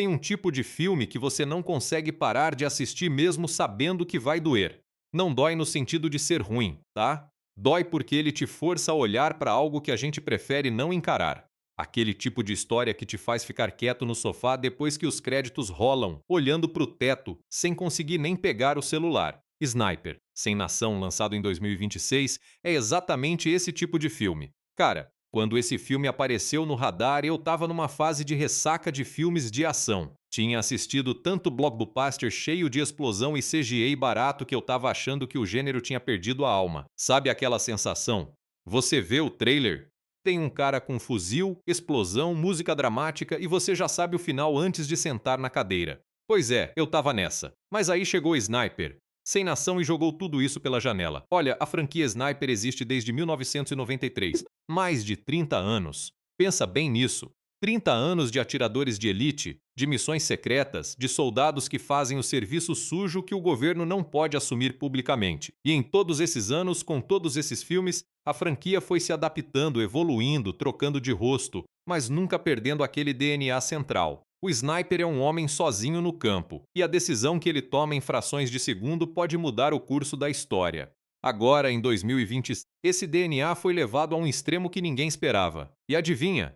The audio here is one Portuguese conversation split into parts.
Tem um tipo de filme que você não consegue parar de assistir mesmo sabendo que vai doer. Não dói no sentido de ser ruim, tá? Dói porque ele te força a olhar para algo que a gente prefere não encarar. Aquele tipo de história que te faz ficar quieto no sofá depois que os créditos rolam, olhando para o teto, sem conseguir nem pegar o celular. Sniper, Sem Nação, lançado em 2026, é exatamente esse tipo de filme. Cara, quando esse filme apareceu no radar, eu tava numa fase de ressaca de filmes de ação. Tinha assistido tanto blockbuster cheio de explosão e CGI barato que eu tava achando que o gênero tinha perdido a alma. Sabe aquela sensação? Você vê o trailer, tem um cara com fuzil, explosão, música dramática e você já sabe o final antes de sentar na cadeira. Pois é, eu tava nessa. Mas aí chegou Sniper, Sem Nação e jogou tudo isso pela janela. Olha, a franquia Sniper existe desde 1993. Mais de 30 anos. Pensa bem nisso. 30 anos de atiradores de elite, de missões secretas, de soldados que fazem o serviço sujo que o governo não pode assumir publicamente. E em todos esses anos, com todos esses filmes, a franquia foi se adaptando, evoluindo, trocando de rosto, mas nunca perdendo aquele DNA central. O sniper é um homem sozinho no campo, e a decisão que ele toma em frações de segundo pode mudar o curso da história. Agora, em 2020, esse DNA foi levado a um extremo que ninguém esperava. E adivinha?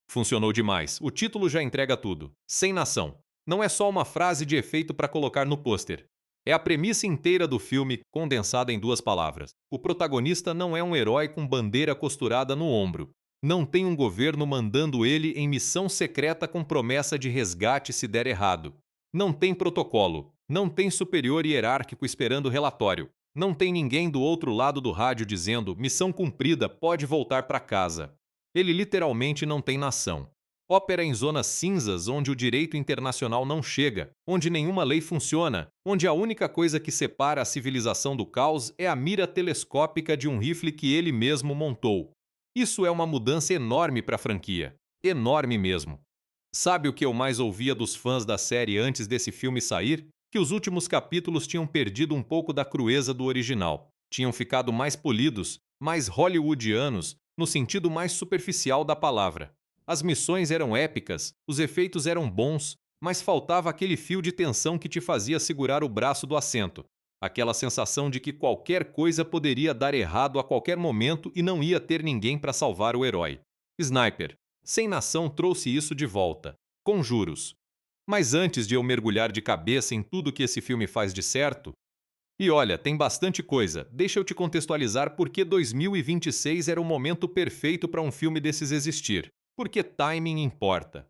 Funcionou demais. O título já entrega tudo. Sem Nação. Não é só uma frase de efeito para colocar no pôster. É a premissa inteira do filme condensada em duas palavras. O protagonista não é um herói com bandeira costurada no ombro. Não tem um governo mandando ele em missão secreta com promessa de resgate se der errado. Não tem protocolo. Não tem superior hierárquico esperando relatório. Não tem ninguém do outro lado do rádio dizendo: missão cumprida, pode voltar para casa. Ele literalmente não tem nação. Opera em zonas cinzas onde o direito internacional não chega, onde nenhuma lei funciona, onde a única coisa que separa a civilização do caos é a mira telescópica de um rifle que ele mesmo montou. Isso é uma mudança enorme para a franquia. Enorme mesmo. Sabe o que eu mais ouvia dos fãs da série antes desse filme sair? Que os últimos capítulos tinham perdido um pouco da crueza do original. Tinham ficado mais polidos, mais hollywoodianos, no sentido mais superficial da palavra. As missões eram épicas, os efeitos eram bons, mas faltava aquele fio de tensão que te fazia segurar o braço do assento. Aquela sensação de que qualquer coisa poderia dar errado a qualquer momento e não ia ter ninguém para salvar o herói. Sniper, Sem Nação trouxe isso de volta, com juros. Mas antes de eu mergulhar de cabeça em tudo que esse filme faz de certo, e olha, tem bastante coisa. Deixa eu te contextualizar por que 2026 era o momento perfeito para um filme desses existir. Porque timing importa.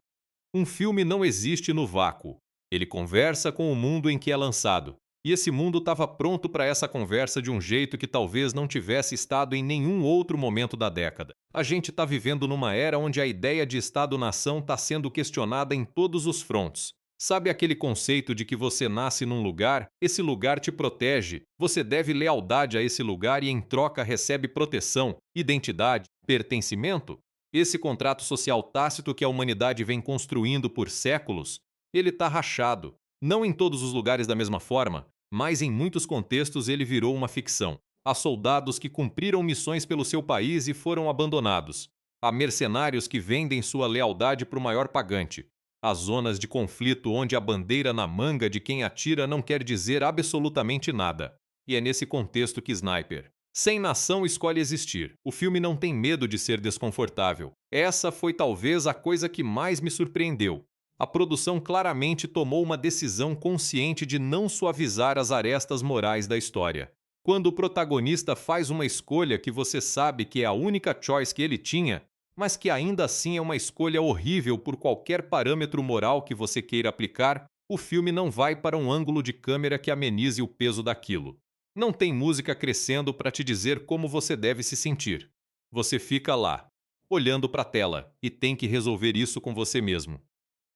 Um filme não existe no vácuo. Ele conversa com o mundo em que é lançado. E esse mundo estava pronto para essa conversa de um jeito que talvez não tivesse estado em nenhum outro momento da década. A gente está vivendo numa era onde a ideia de Estado-nação está sendo questionada em todos os fronts. Sabe aquele conceito de que você nasce num lugar, esse lugar te protege, você deve lealdade a esse lugar e em troca recebe proteção, identidade, pertencimento? Esse contrato social tácito que a humanidade vem construindo por séculos, ele está rachado. Não em todos os lugares da mesma forma, mas em muitos contextos ele virou uma ficção. Há soldados que cumpriram missões pelo seu país e foram abandonados. Há mercenários que vendem sua lealdade para o maior pagante. Há zonas de conflito onde a bandeira na manga de quem atira não quer dizer absolutamente nada. E é nesse contexto que Sniper, Sem Nação, escolhe existir. O filme não tem medo de ser desconfortável. Essa foi talvez a coisa que mais me surpreendeu. A produção claramente tomou uma decisão consciente de não suavizar as arestas morais da história. Quando o protagonista faz uma escolha que você sabe que é a única choice que ele tinha, mas que ainda assim é uma escolha horrível por qualquer parâmetro moral que você queira aplicar, o filme não vai para um ângulo de câmera que amenize o peso daquilo. Não tem música crescendo para te dizer como você deve se sentir. Você fica lá, olhando para a tela, e tem que resolver isso com você mesmo.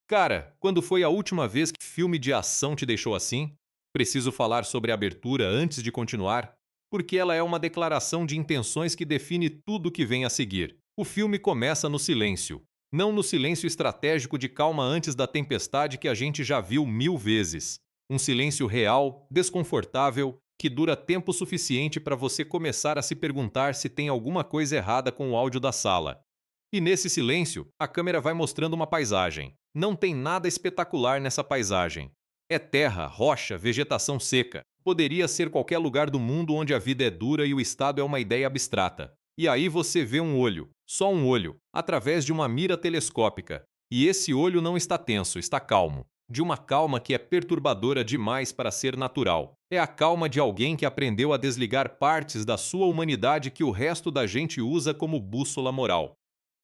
Cara, quando foi a última vez que filme de ação te deixou assim? Preciso falar sobre a abertura antes de continuar, porque ela é uma declaração de intenções que define tudo o que vem a seguir. O filme começa no silêncio. Não no silêncio estratégico de calma antes da tempestade que a gente já viu 1000 vezes. Um silêncio real, desconfortável, que dura tempo suficiente para você começar a se perguntar se tem alguma coisa errada com o áudio da sala. E nesse silêncio, a câmera vai mostrando uma paisagem. Não tem nada espetacular nessa paisagem. É terra, rocha, vegetação seca. Poderia ser qualquer lugar do mundo onde a vida é dura e o estado é uma ideia abstrata. E aí você vê um olho, só um olho, através de uma mira telescópica. E esse olho não está tenso, está calmo. De uma calma que é perturbadora demais para ser natural. É a calma de alguém que aprendeu a desligar partes da sua humanidade que o resto da gente usa como bússola moral.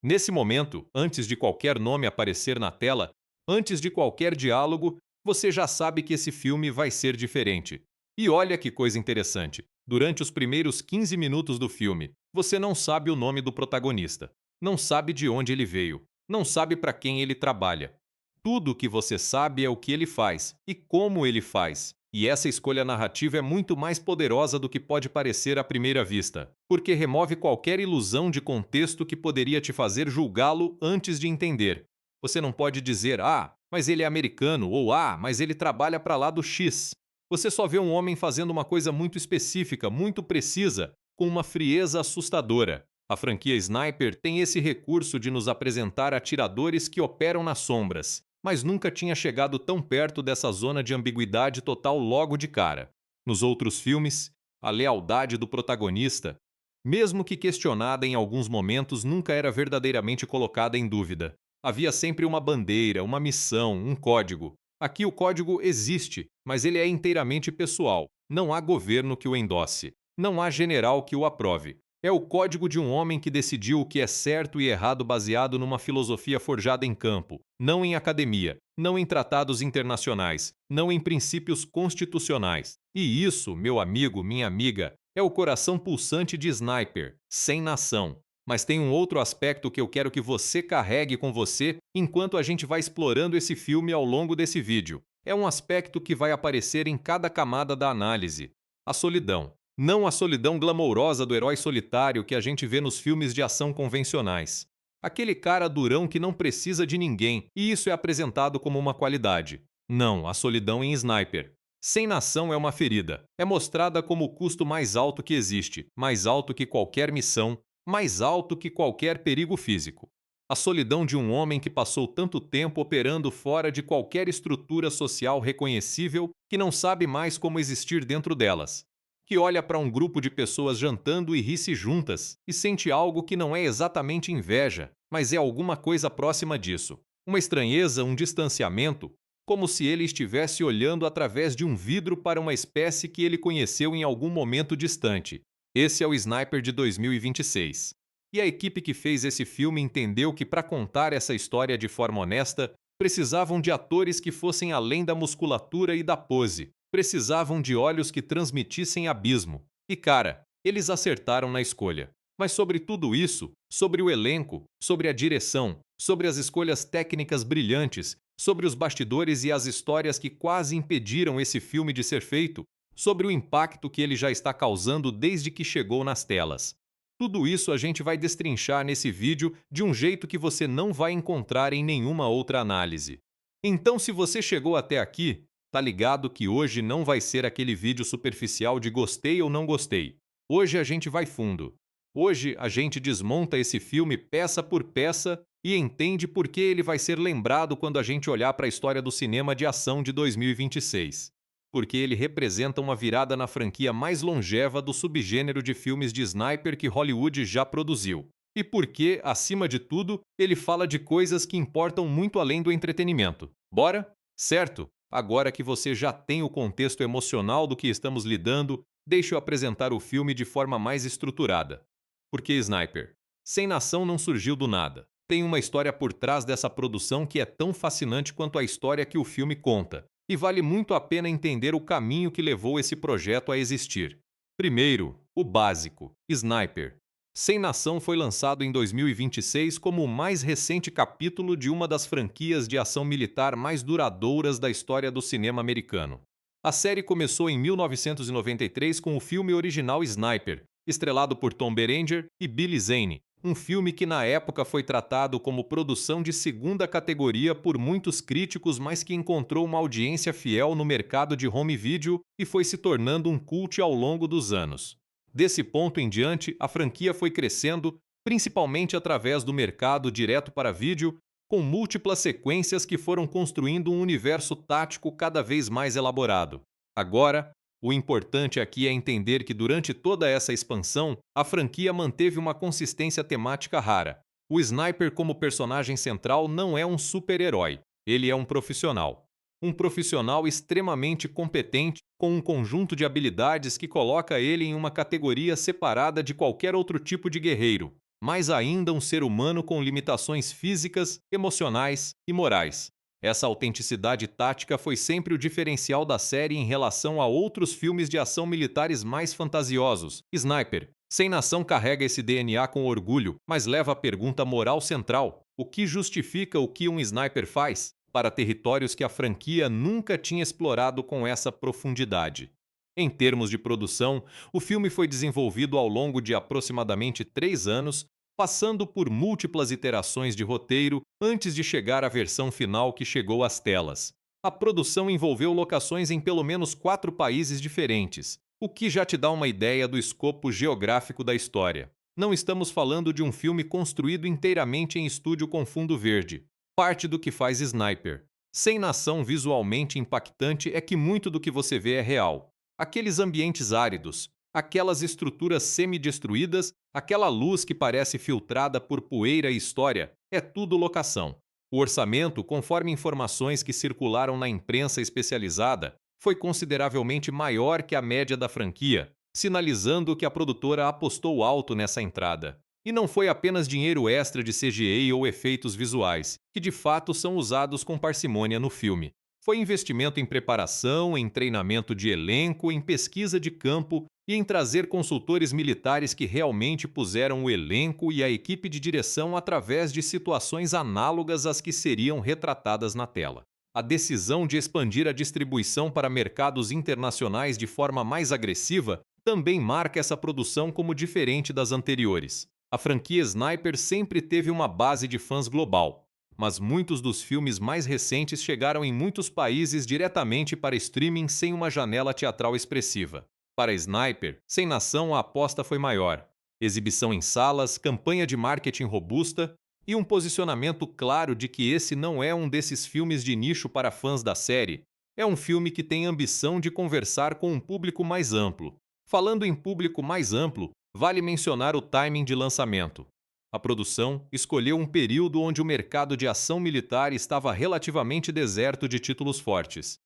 Nesse momento, antes de qualquer nome aparecer na tela, antes de qualquer diálogo, você já sabe que esse filme vai ser diferente. E olha que coisa interessante. Durante os primeiros 15 minutos do filme, você não sabe o nome do protagonista, não sabe de onde ele veio, não sabe para quem ele trabalha. Tudo o que você sabe é o que ele faz e como ele faz. E essa escolha narrativa é muito mais poderosa do que pode parecer à primeira vista, porque remove qualquer ilusão de contexto que poderia te fazer julgá-lo antes de entender. Você não pode dizer, ah, mas ele é americano, ou ah, mas ele trabalha para lá do X. Você só vê um homem fazendo uma coisa muito específica, muito precisa, com uma frieza assustadora. A franquia Sniper tem esse recurso de nos apresentar atiradores que operam nas sombras, mas nunca tinha chegado tão perto dessa zona de ambiguidade total logo de cara. Nos outros filmes, a lealdade do protagonista, mesmo que questionada em alguns momentos, nunca era verdadeiramente colocada em dúvida. Havia sempre uma bandeira, uma missão, um código. Aqui o código existe, mas ele é inteiramente pessoal. Não há governo que o endosse. Não há general que o aprove. É o código de um homem que decidiu o que é certo e errado baseado numa filosofia forjada em campo, não em academia, não em tratados internacionais, não em princípios constitucionais. E isso, meu amigo, minha amiga, é o coração pulsante de Sniper, sem nação. Mas tem um outro aspecto que eu quero que você carregue com você enquanto a gente vai explorando esse filme ao longo desse vídeo. É um aspecto que vai aparecer em cada camada da análise: a solidão. Não a solidão glamourosa do herói solitário que a gente vê nos filmes de ação convencionais. Aquele cara durão que não precisa de ninguém, e isso é apresentado como uma qualidade. Não, a solidão em Sniper. Sem nação é uma ferida. É mostrada como o custo mais alto que existe, mais alto que qualquer missão, mais alto que qualquer perigo físico. A solidão de um homem que passou tanto tempo operando fora de qualquer estrutura social reconhecível que não sabe mais como existir dentro delas, que olha para um grupo de pessoas jantando e ri-se juntas e sente algo que não é exatamente inveja, mas é alguma coisa próxima disso. Uma estranheza, um distanciamento, como se ele estivesse olhando através de um vidro para uma espécie que ele conheceu em algum momento distante. Esse é o Sniper de 2026. E a equipe que fez esse filme entendeu que para contar essa história de forma honesta, precisavam de atores que fossem além da musculatura e da pose. Precisavam de olhos que transmitissem abismo. E cara, eles acertaram na escolha. Mas sobre tudo isso, sobre o elenco, sobre a direção, sobre as escolhas técnicas brilhantes, sobre os bastidores e as histórias que quase impediram esse filme de ser feito, sobre o impacto que ele já está causando desde que chegou nas telas. Tudo isso a gente vai destrinchar nesse vídeo de um jeito que você não vai encontrar em nenhuma outra análise. Então, se você chegou até aqui, tá ligado que hoje não vai ser aquele vídeo superficial de gostei ou não gostei. Hoje a gente vai fundo. Hoje a gente desmonta esse filme peça por peça e entende por que ele vai ser lembrado quando a gente olhar para a história do cinema de ação de 2026. Porque ele representa uma virada na franquia mais longeva do subgênero de filmes de sniper que Hollywood já produziu. E porque, acima de tudo, ele fala de coisas que importam muito além do entretenimento. Bora? Certo? Agora que você já tem o contexto emocional do que estamos lidando, deixe eu apresentar o filme de forma mais estruturada. Porque Sniper? Sem Nação não surgiu do nada. Tem uma história por trás dessa produção que é tão fascinante quanto a história que o filme conta. E vale muito a pena entender o caminho que levou esse projeto a existir. Primeiro, o básico: Sniper. Sem Nação foi lançado em 2026 como o mais recente capítulo de uma das franquias de ação militar mais duradouras da história do cinema americano. A série começou em 1993 com o filme original Sniper, estrelado por Tom Berenger e Billy Zane, um filme que na época foi tratado como produção de segunda categoria por muitos críticos, mas que encontrou uma audiência fiel no mercado de home video e foi se tornando um cult ao longo dos anos. Desse ponto em diante, a franquia foi crescendo, principalmente através do mercado direto para vídeo, com múltiplas sequências que foram construindo um universo tático cada vez mais elaborado. Agora, o importante aqui é entender que durante toda essa expansão, a franquia manteve uma consistência temática rara. O Sniper como personagem central não é um super-herói, ele é um profissional. Um profissional extremamente competente, com um conjunto de habilidades que coloca ele em uma categoria separada de qualquer outro tipo de guerreiro, mas ainda um ser humano com limitações físicas, emocionais e morais. Essa autenticidade tática foi sempre o diferencial da série em relação a outros filmes de ação militares mais fantasiosos. Sniper, sem nação, carrega esse DNA com orgulho, mas leva a pergunta moral central: o que justifica o que um sniper faz? Para territórios que a franquia nunca tinha explorado com essa profundidade. Em termos de produção, o filme foi desenvolvido ao longo de aproximadamente 3 anos, passando por múltiplas iterações de roteiro antes de chegar à versão final que chegou às telas. A produção envolveu locações em pelo menos 4 países diferentes, o que já te dá uma ideia do escopo geográfico da história. Não estamos falando de um filme construído inteiramente em estúdio com fundo verde. Parte do que faz Sniper sem nação visualmente impactante é que muito do que você vê é real. Aqueles ambientes áridos, aquelas estruturas semi-destruídas, aquela luz que parece filtrada por poeira e história, é tudo locação. O orçamento, conforme informações que circularam na imprensa especializada, foi consideravelmente maior que a média da franquia, sinalizando que a produtora apostou alto nessa entrada. E não foi apenas dinheiro extra de CGI ou efeitos visuais, que de fato são usados com parcimônia no filme. Foi investimento em preparação, em treinamento de elenco, em pesquisa de campo e em trazer consultores militares que realmente puseram o elenco e a equipe de direção através de situações análogas às que seriam retratadas na tela. A decisão de expandir a distribuição para mercados internacionais de forma mais agressiva também marca essa produção como diferente das anteriores. A franquia Sniper sempre teve uma base de fãs global, mas muitos dos filmes mais recentes chegaram em muitos países diretamente para streaming sem uma janela teatral expressiva. Para Sniper, sem nação, a aposta foi maior. Exibição em salas, campanha de marketing robusta e um posicionamento claro de que esse não é um desses filmes de nicho para fãs da série. É um filme que tem ambição de conversar com um público mais amplo. Falando em público mais amplo, vale mencionar o timing de lançamento. A produção escolheu um período onde o mercado de ação militar estava relativamente deserto de títulos fortes.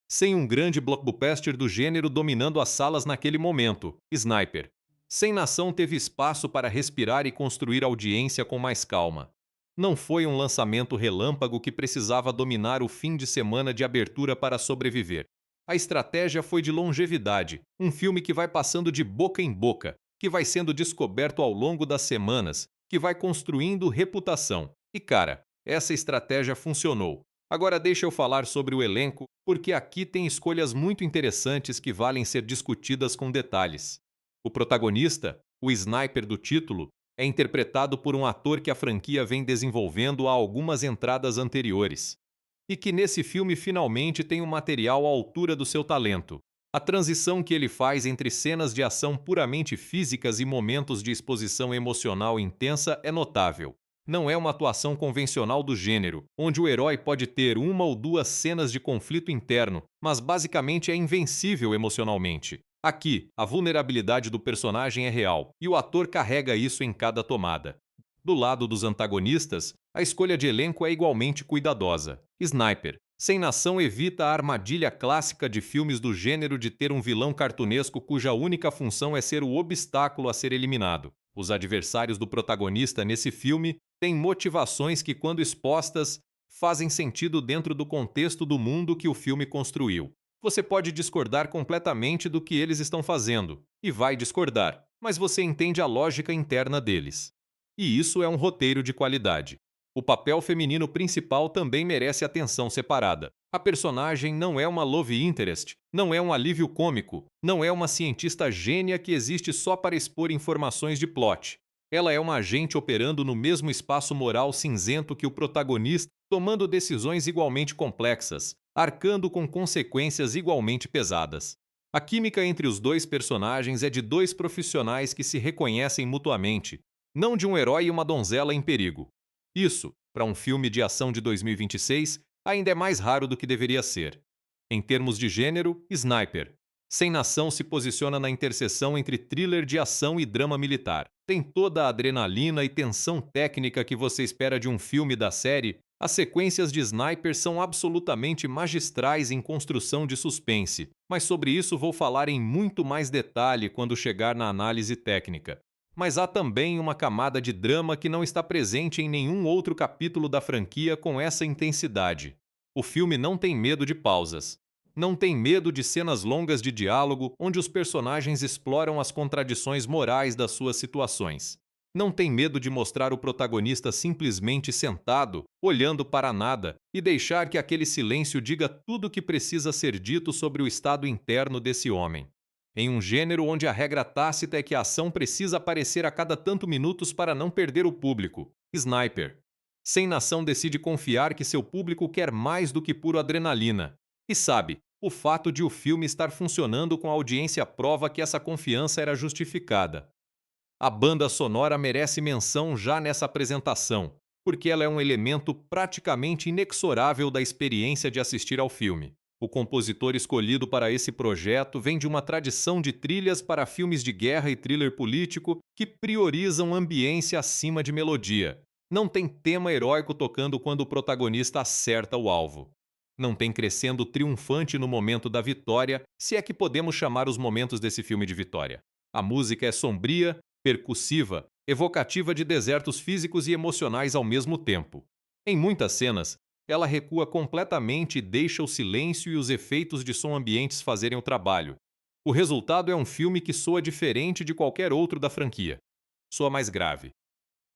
Sem um grande blockbuster do gênero dominando as salas naquele momento, Sniper, sem nação teve espaço para respirar e construir audiência com mais calma. Não foi um lançamento relâmpago que precisava dominar o fim de semana de abertura para sobreviver. A estratégia foi de longevidade, um filme que vai passando de boca em boca, que vai sendo descoberto ao longo das semanas, que vai construindo reputação. E cara, essa estratégia funcionou. Agora deixa eu falar sobre o elenco, porque aqui tem escolhas muito interessantes que valem ser discutidas com detalhes. O protagonista, o Sniper do título, é interpretado por um ator que a franquia vem desenvolvendo há algumas entradas anteriores, e que nesse filme finalmente tem um material à altura do seu talento. A transição que ele faz entre cenas de ação puramente físicas e momentos de exposição emocional intensa é notável. Não é uma atuação convencional do gênero, onde o herói pode ter uma ou duas cenas de conflito interno, mas basicamente é invencível emocionalmente. Aqui, a vulnerabilidade do personagem é real, e o ator carrega isso em cada tomada. Do lado dos antagonistas, a escolha de elenco é igualmente cuidadosa. Sniper, sem nação, evita a armadilha clássica de filmes do gênero de ter um vilão cartunesco cuja única função é ser o obstáculo a ser eliminado. Os adversários do protagonista nesse filme têm motivações que, quando expostas, fazem sentido dentro do contexto do mundo que o filme construiu. Você pode discordar completamente do que eles estão fazendo, e vai discordar, mas você entende a lógica interna deles. E isso é um roteiro de qualidade. O papel feminino principal também merece atenção separada. A personagem não é uma love interest, não é um alívio cômico, não é uma cientista gênia que existe só para expor informações de plot. Ela é uma agente operando no mesmo espaço moral cinzento que o protagonista, tomando decisões igualmente complexas, arcando com consequências igualmente pesadas. A química entre os dois personagens é de dois profissionais que se reconhecem mutuamente, não de um herói e uma donzela em perigo. Isso, Para um filme de ação de 2026, ainda é mais raro do que deveria ser. Em termos de gênero, Sniper. Sem Nação se posiciona na interseção entre thriller de ação e drama militar. Tem toda a adrenalina e tensão técnica que você espera de um filme da série. As sequências de Sniper são absolutamente magistrais em construção de suspense, mas sobre isso vou falar em muito mais detalhe quando chegar na análise técnica. Mas há também uma camada de drama que não está presente em nenhum outro capítulo da franquia com essa intensidade. O filme não tem medo de pausas. Não tem medo de cenas longas de diálogo onde os personagens exploram as contradições morais das suas situações. Não tem medo de mostrar o protagonista simplesmente sentado, olhando para nada, e deixar que aquele silêncio diga tudo o que precisa ser dito sobre o estado interno desse homem. Em um gênero onde a regra tácita é que a ação precisa aparecer a cada tanto minutos para não perder o público. Sniper. Sem Nação decide confiar que seu público quer mais do que puro adrenalina. E sabe, o fato de o filme estar funcionando com a audiência prova que essa confiança era justificada. A banda sonora merece menção já nessa apresentação, porque ela é um elemento praticamente inexorável da experiência de assistir ao filme. O compositor escolhido para esse projeto vem de uma tradição de trilhas para filmes de guerra e thriller político que priorizam ambiência acima de melodia. Não tem tema heróico tocando quando o protagonista acerta o alvo. Não tem crescendo triunfante no momento da vitória, se é que podemos chamar os momentos desse filme de vitória. A música é sombria, percussiva, evocativa de desertos físicos e emocionais ao mesmo tempo. Em muitas cenas, ela recua completamente e deixa o silêncio e os efeitos de som ambientes fazerem o trabalho. O resultado é um filme que soa diferente de qualquer outro da franquia. Soa mais grave,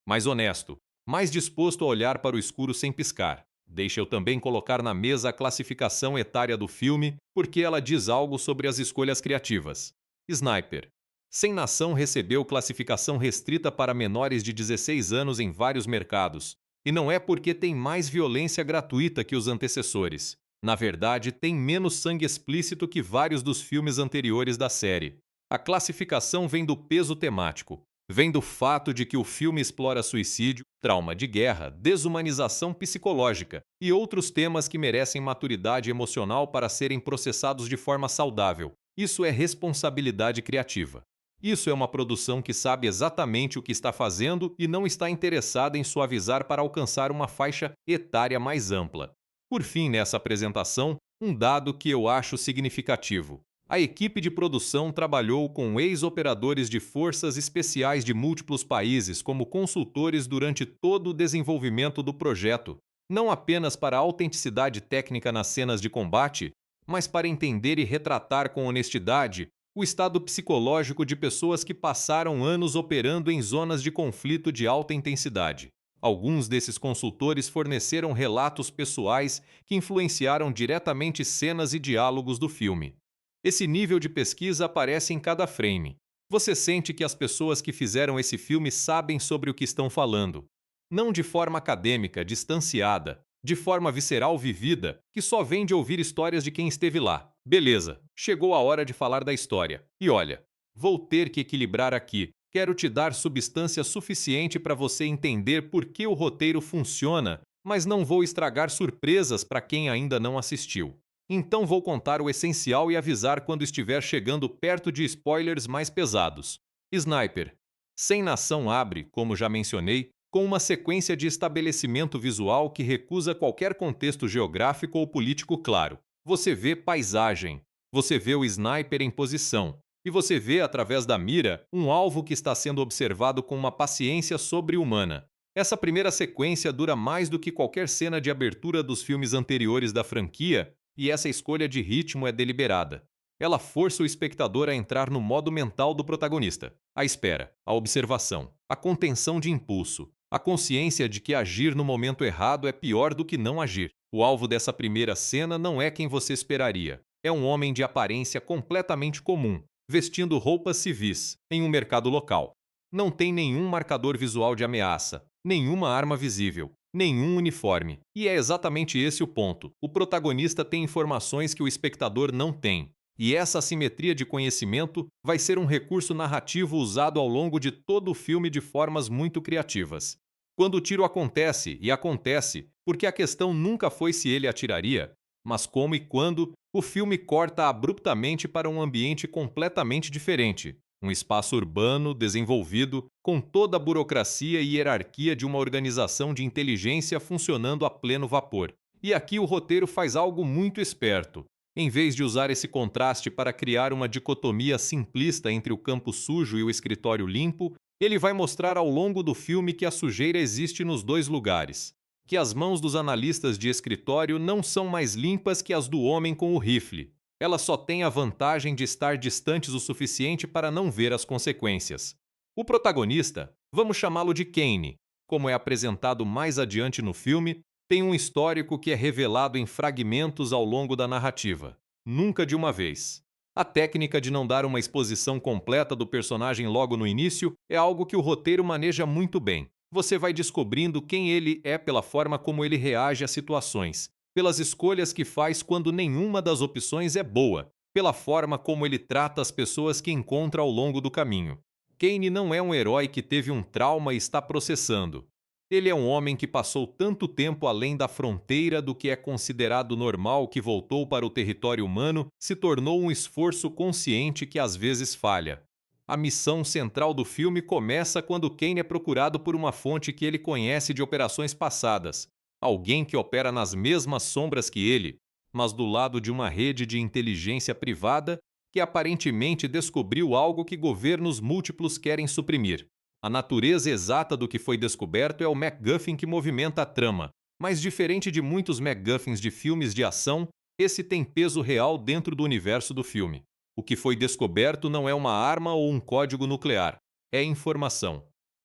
mais honesto, mais disposto a olhar para o escuro sem piscar. Deixa eu também colocar na mesa a classificação etária do filme, porque ela diz algo sobre as escolhas criativas. Sniper. Sem Nação recebeu classificação restrita para menores de 16 anos em vários mercados. E não é porque tem mais violência gratuita que os antecessores. Na verdade, tem menos sangue explícito que vários dos filmes anteriores da série. A classificação vem do peso temático. Vem do fato de que o filme explora suicídio, trauma de guerra, desumanização psicológica e outros temas que merecem maturidade emocional para serem processados de forma saudável. Isso é responsabilidade criativa. Isso é uma produção que sabe exatamente o que está fazendo e não está interessada em suavizar para alcançar uma faixa etária mais ampla. Por fim, nessa apresentação, um dado que eu acho significativo. A equipe de produção trabalhou com ex-operadores de forças especiais de múltiplos países como consultores durante todo o desenvolvimento do projeto, não apenas para a autenticidade técnica nas cenas de combate, mas para entender e retratar com honestidade o estado psicológico de pessoas que passaram anos operando em zonas de conflito de alta intensidade. Alguns desses consultores forneceram relatos pessoais que influenciaram diretamente cenas e diálogos do filme. Esse nível de pesquisa aparece em cada frame. Você sente que as pessoas que fizeram esse filme sabem sobre o que estão falando. Não de forma acadêmica, distanciada, de forma visceral vivida, que só vem de ouvir histórias de quem esteve lá. Beleza, chegou a hora de falar da história. E olha, vou ter que equilibrar aqui. Quero te dar substância suficiente para você entender por que o roteiro funciona, mas não vou estragar surpresas para quem ainda não assistiu. Então vou contar o essencial e avisar quando estiver chegando perto de spoilers mais pesados. Sniper. Sem Nação abre, como já mencionei, com uma sequência de estabelecimento visual que recusa qualquer contexto geográfico ou político claro. Você vê paisagem, você vê o sniper em posição, e você vê, através da mira, um alvo que está sendo observado com uma paciência sobre-humana. Essa primeira sequência dura mais do que qualquer cena de abertura dos filmes anteriores da franquia, e essa escolha de ritmo é deliberada. Ela força o espectador a entrar no modo mental do protagonista. A espera, a observação, a contenção de impulso, a consciência de que agir no momento errado é pior do que não agir. O alvo dessa primeira cena não é quem você esperaria. É um homem de aparência completamente comum, vestindo roupas civis, em um mercado local. Não tem nenhum marcador visual de ameaça, nenhuma arma visível, nenhum uniforme. E é exatamente esse o ponto. O protagonista tem informações que o espectador não tem. E essa assimetria de conhecimento vai ser um recurso narrativo usado ao longo de todo o filme de formas muito criativas. Quando o tiro acontece, e acontece, porque a questão nunca foi se ele atiraria, mas como e quando, o filme corta abruptamente para um ambiente completamente diferente. Um espaço urbano, desenvolvido, com toda a burocracia e hierarquia de uma organização de inteligência funcionando a pleno vapor. E aqui o roteiro faz algo muito esperto. Em vez de usar esse contraste para criar uma dicotomia simplista entre o campo sujo e o escritório limpo, ele vai mostrar ao longo do filme que a sujeira existe nos dois lugares. Que as mãos dos analistas de escritório não são mais limpas que as do homem com o rifle. Elas só têm a vantagem de estar distantes o suficiente para não ver as consequências. O protagonista, vamos chamá-lo de Kane, como é apresentado mais adiante no filme, tem um histórico que é revelado em fragmentos ao longo da narrativa, nunca de uma vez. A técnica de não dar uma exposição completa do personagem logo no início é algo que o roteiro maneja muito bem. Você vai descobrindo quem ele é pela forma como ele reage a situações, pelas escolhas que faz quando nenhuma das opções é boa, pela forma como ele trata as pessoas que encontra ao longo do caminho. Kane não é um herói que teve um trauma e está processando. Ele é um homem que passou tanto tempo além da fronteira do que é considerado normal que voltou para o território humano, se tornou um esforço consciente que às vezes falha. A missão central do filme começa quando Kane é procurado por uma fonte que ele conhece de operações passadas, alguém que opera nas mesmas sombras que ele, mas do lado de uma rede de inteligência privada que aparentemente descobriu algo que governos múltiplos querem suprimir. A natureza exata do que foi descoberto é o MacGuffin que movimenta a trama, mas diferente de muitos MacGuffins de filmes de ação, esse tem peso real dentro do universo do filme. O que foi descoberto não é uma arma ou um código nuclear, é informação.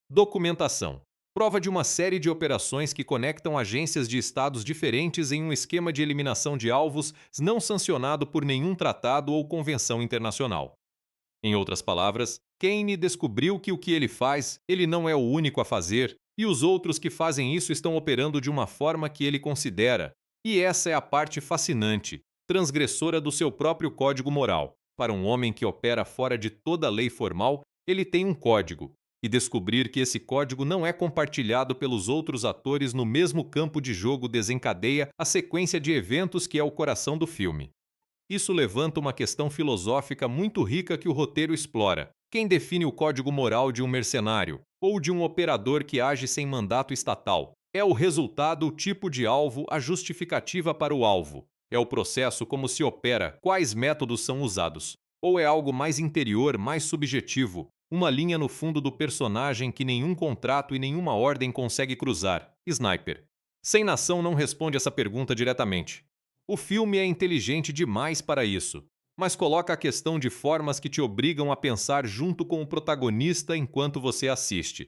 Documentação. Prova de uma série de operações que conectam agências de estados diferentes em um esquema de eliminação de alvos não sancionado por nenhum tratado ou convenção internacional. Em outras palavras, Kane descobriu que o que ele faz, ele não é o único a fazer, e os outros que fazem isso estão operando de uma forma que ele considera. E essa é a parte fascinante, transgressora do seu próprio código moral. Para um homem que opera fora de toda lei formal, ele tem um código. E descobrir que esse código não é compartilhado pelos outros atores no mesmo campo de jogo desencadeia a sequência de eventos que é o coração do filme. Isso levanta uma questão filosófica muito rica que o roteiro explora. Quem define o código moral de um mercenário ou de um operador que age sem mandato estatal? É o resultado, o tipo de alvo, a justificativa para o alvo. É o processo como se opera, quais métodos são usados. Ou é algo mais interior, mais subjetivo, uma linha no fundo do personagem que nenhum contrato e nenhuma ordem consegue cruzar. Sniper. Sem Nação não responde essa pergunta diretamente. O filme é inteligente demais para isso, mas coloca a questão de formas que te obrigam a pensar junto com o protagonista enquanto você assiste.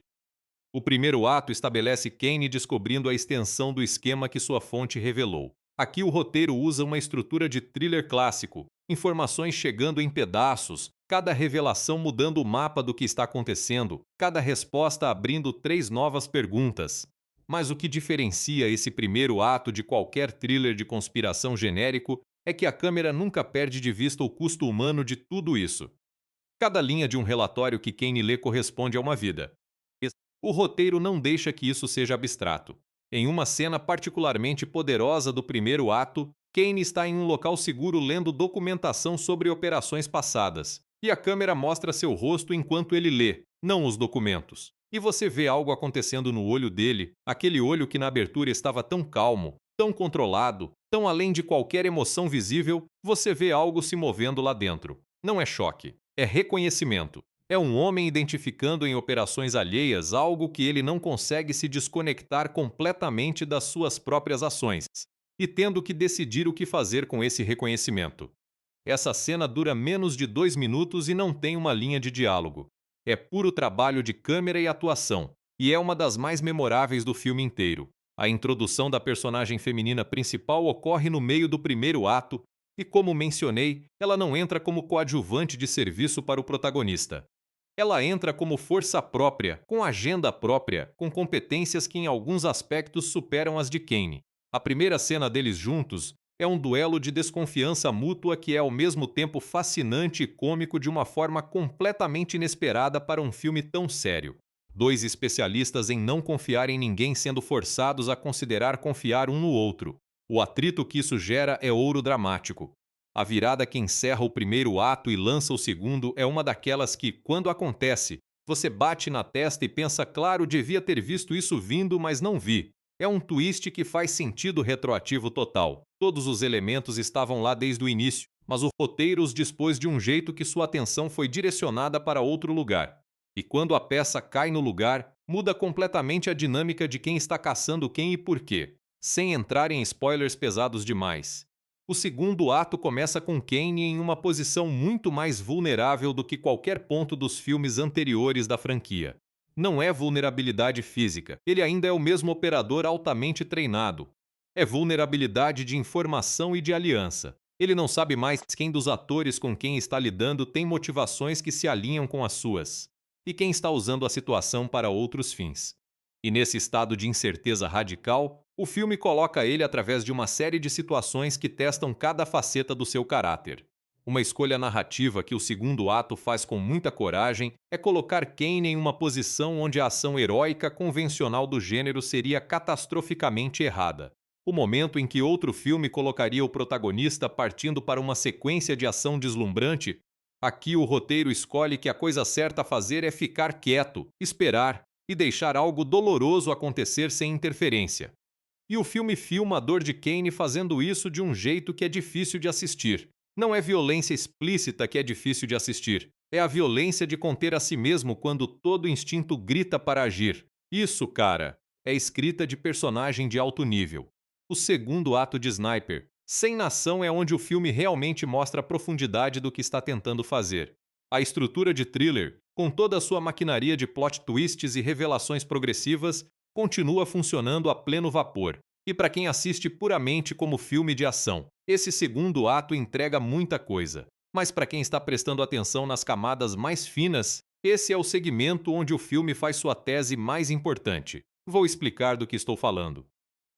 O primeiro ato estabelece Kane descobrindo a extensão do esquema que sua fonte revelou. Aqui o roteiro usa uma estrutura de thriller clássico, informações chegando em pedaços, cada revelação mudando o mapa do que está acontecendo, cada resposta abrindo 3 novas perguntas. Mas o que diferencia esse primeiro ato de qualquer thriller de conspiração genérico é que a câmera nunca perde de vista o custo humano de tudo isso. Cada linha de um relatório que Kane lê corresponde a uma vida. O roteiro não deixa que isso seja abstrato. Em uma cena particularmente poderosa do primeiro ato, Kane está em um local seguro lendo documentação sobre operações passadas, e a câmera mostra seu rosto enquanto ele lê, não os documentos. E você vê algo acontecendo no olho dele, aquele olho que na abertura estava tão calmo, tão controlado, tão além de qualquer emoção visível, você vê algo se movendo lá dentro. Não é choque, é reconhecimento. É um homem identificando em operações alheias algo que ele não consegue se desconectar completamente das suas próprias ações, e tendo que decidir o que fazer com esse reconhecimento. Essa cena dura menos de 2 minutos e não tem uma linha de diálogo. É puro trabalho de câmera e atuação, e é uma das mais memoráveis do filme inteiro. A introdução da personagem feminina principal ocorre no meio do primeiro ato, e como mencionei, ela não entra como coadjuvante de serviço para o protagonista. Ela entra como força própria, com agenda própria, com competências que em alguns aspectos superam as de Kane. A primeira cena deles juntos é um duelo de desconfiança mútua que é ao mesmo tempo fascinante e cômico de uma forma completamente inesperada para um filme tão sério. Dois especialistas em não confiar em ninguém sendo forçados a considerar confiar um no outro. O atrito que isso gera é ouro dramático. A virada que encerra o primeiro ato e lança o segundo é uma daquelas que, quando acontece, você bate na testa e pensa, claro, devia ter visto isso vindo, mas não vi. É um twist que faz sentido retroativo total. Todos os elementos estavam lá desde o início, mas o roteiro os dispôs de um jeito que sua atenção foi direcionada para outro lugar. E quando a peça cai no lugar, muda completamente a dinâmica de quem está caçando quem e por quê, sem entrar em spoilers pesados demais. O segundo ato começa com Kane em uma posição muito mais vulnerável do que qualquer ponto dos filmes anteriores da franquia. Não é vulnerabilidade física, ele ainda é o mesmo operador altamente treinado. É vulnerabilidade de informação e de aliança. Ele não sabe mais quem dos atores com quem está lidando tem motivações que se alinham com as suas, e quem está usando a situação para outros fins. E nesse estado de incerteza radical, o filme coloca ele através de uma série de situações que testam cada faceta do seu caráter. Uma escolha narrativa que o segundo ato faz com muita coragem é colocar Kane em uma posição onde a ação heróica convencional do gênero seria catastroficamente errada. O momento em que outro filme colocaria o protagonista partindo para uma sequência de ação deslumbrante, aqui o roteiro escolhe que a coisa certa a fazer é ficar quieto, esperar e deixar algo doloroso acontecer sem interferência. E o filme filma a dor de Kane fazendo isso de um jeito que é difícil de assistir. Não é violência explícita que é difícil de assistir. É a violência de conter a si mesmo quando todo instinto grita para agir. Isso, cara, é escrita de personagem de alto nível. O segundo ato de Sniper, Sem Nação, é onde o filme realmente mostra a profundidade do que está tentando fazer. A estrutura de thriller, com toda a sua maquinaria de plot twists e revelações progressivas, continua funcionando a pleno vapor. E para quem assiste puramente como filme de ação, esse segundo ato entrega muita coisa. Mas para quem está prestando atenção nas camadas mais finas, esse é o segmento onde o filme faz sua tese mais importante. Vou explicar do que estou falando.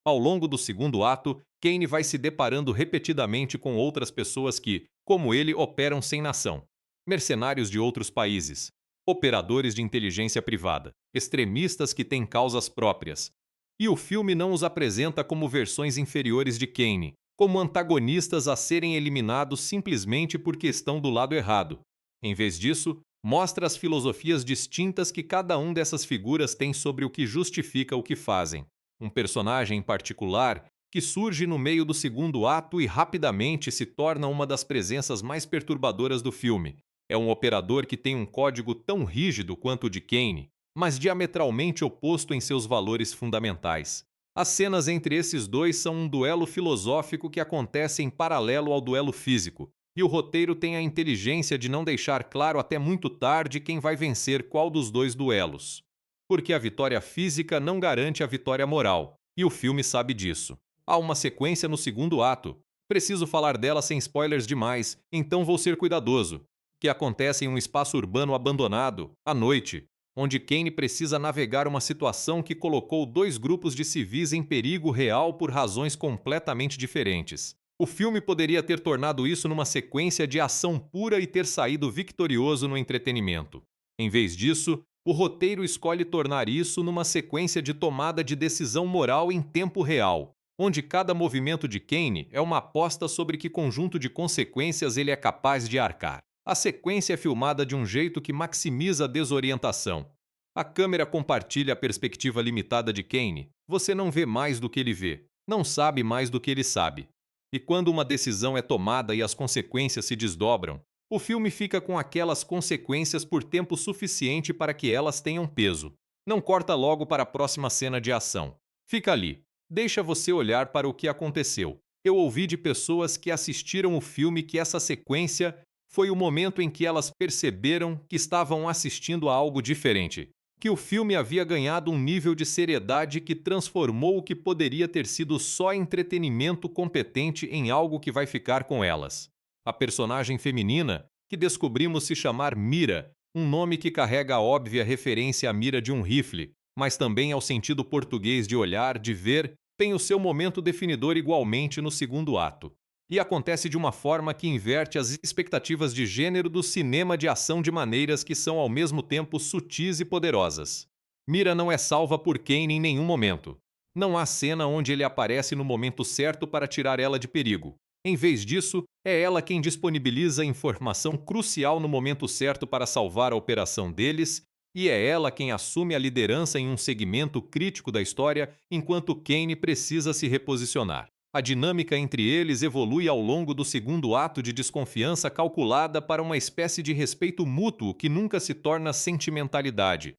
Ao longo do segundo ato, Kane vai se deparando repetidamente com outras pessoas que, como ele, operam sem nação. Mercenários de outros países, operadores de inteligência privada, extremistas que têm causas próprias. E o filme não os apresenta como versões inferiores de Kane, como antagonistas a serem eliminados simplesmente porque estão do lado errado. Em vez disso, mostra as filosofias distintas que cada um dessas figuras tem sobre o que justifica o que fazem. Um personagem em particular que surge no meio do segundo ato e rapidamente se torna uma das presenças mais perturbadoras do filme. É um operador que tem um código tão rígido quanto o de Kane, mas diametralmente oposto em seus valores fundamentais. As cenas entre esses dois são um duelo filosófico que acontece em paralelo ao duelo físico, e o roteiro tem a inteligência de não deixar claro até muito tarde quem vai vencer qual dos dois duelos. Porque a vitória física não garante a vitória moral, e o filme sabe disso. Há uma sequência no segundo ato. Preciso falar dela sem spoilers demais, então vou ser cuidadoso. Que acontece em um espaço urbano abandonado, à noite, onde Kane precisa navegar uma situação que colocou dois grupos de civis em perigo real por razões completamente diferentes. O filme poderia ter tornado isso numa sequência de ação pura e ter saído vitorioso no entretenimento. Em vez disso, o roteiro escolhe tornar isso numa sequência de tomada de decisão moral em tempo real, onde cada movimento de Kane é uma aposta sobre que conjunto de consequências ele é capaz de arcar. A sequência é filmada de um jeito que maximiza a desorientação. A câmera compartilha a perspectiva limitada de Kane. Você não vê mais do que ele vê, não sabe mais do que ele sabe. E quando uma decisão é tomada e as consequências se desdobram, o filme fica com aquelas consequências por tempo suficiente para que elas tenham peso. Não corta logo para a próxima cena de ação. Fica ali. Deixa você olhar para o que aconteceu. Eu ouvi de pessoas que assistiram o filme que essa sequência foi o momento em que elas perceberam que estavam assistindo a algo diferente, que o filme havia ganhado um nível de seriedade que transformou o que poderia ter sido só entretenimento competente em algo que vai ficar com elas. A personagem feminina, que descobrimos se chamar Mira, um nome que carrega a óbvia referência à mira de um rifle, mas também ao sentido português de olhar, de ver, tem o seu momento definidor igualmente no segundo ato. E acontece de uma forma que inverte as expectativas de gênero do cinema de ação de maneiras que são ao mesmo tempo sutis e poderosas. Mira não é salva por Kane em nenhum momento. Não há cena onde ele aparece no momento certo para tirar ela de perigo. Em vez disso, é ela quem disponibiliza informação crucial no momento certo para salvar a operação deles, e é ela quem assume a liderança em um segmento crítico da história enquanto Kane precisa se reposicionar. A dinâmica entre eles evolui ao longo do segundo ato de desconfiança calculada para uma espécie de respeito mútuo que nunca se torna sentimentalidade.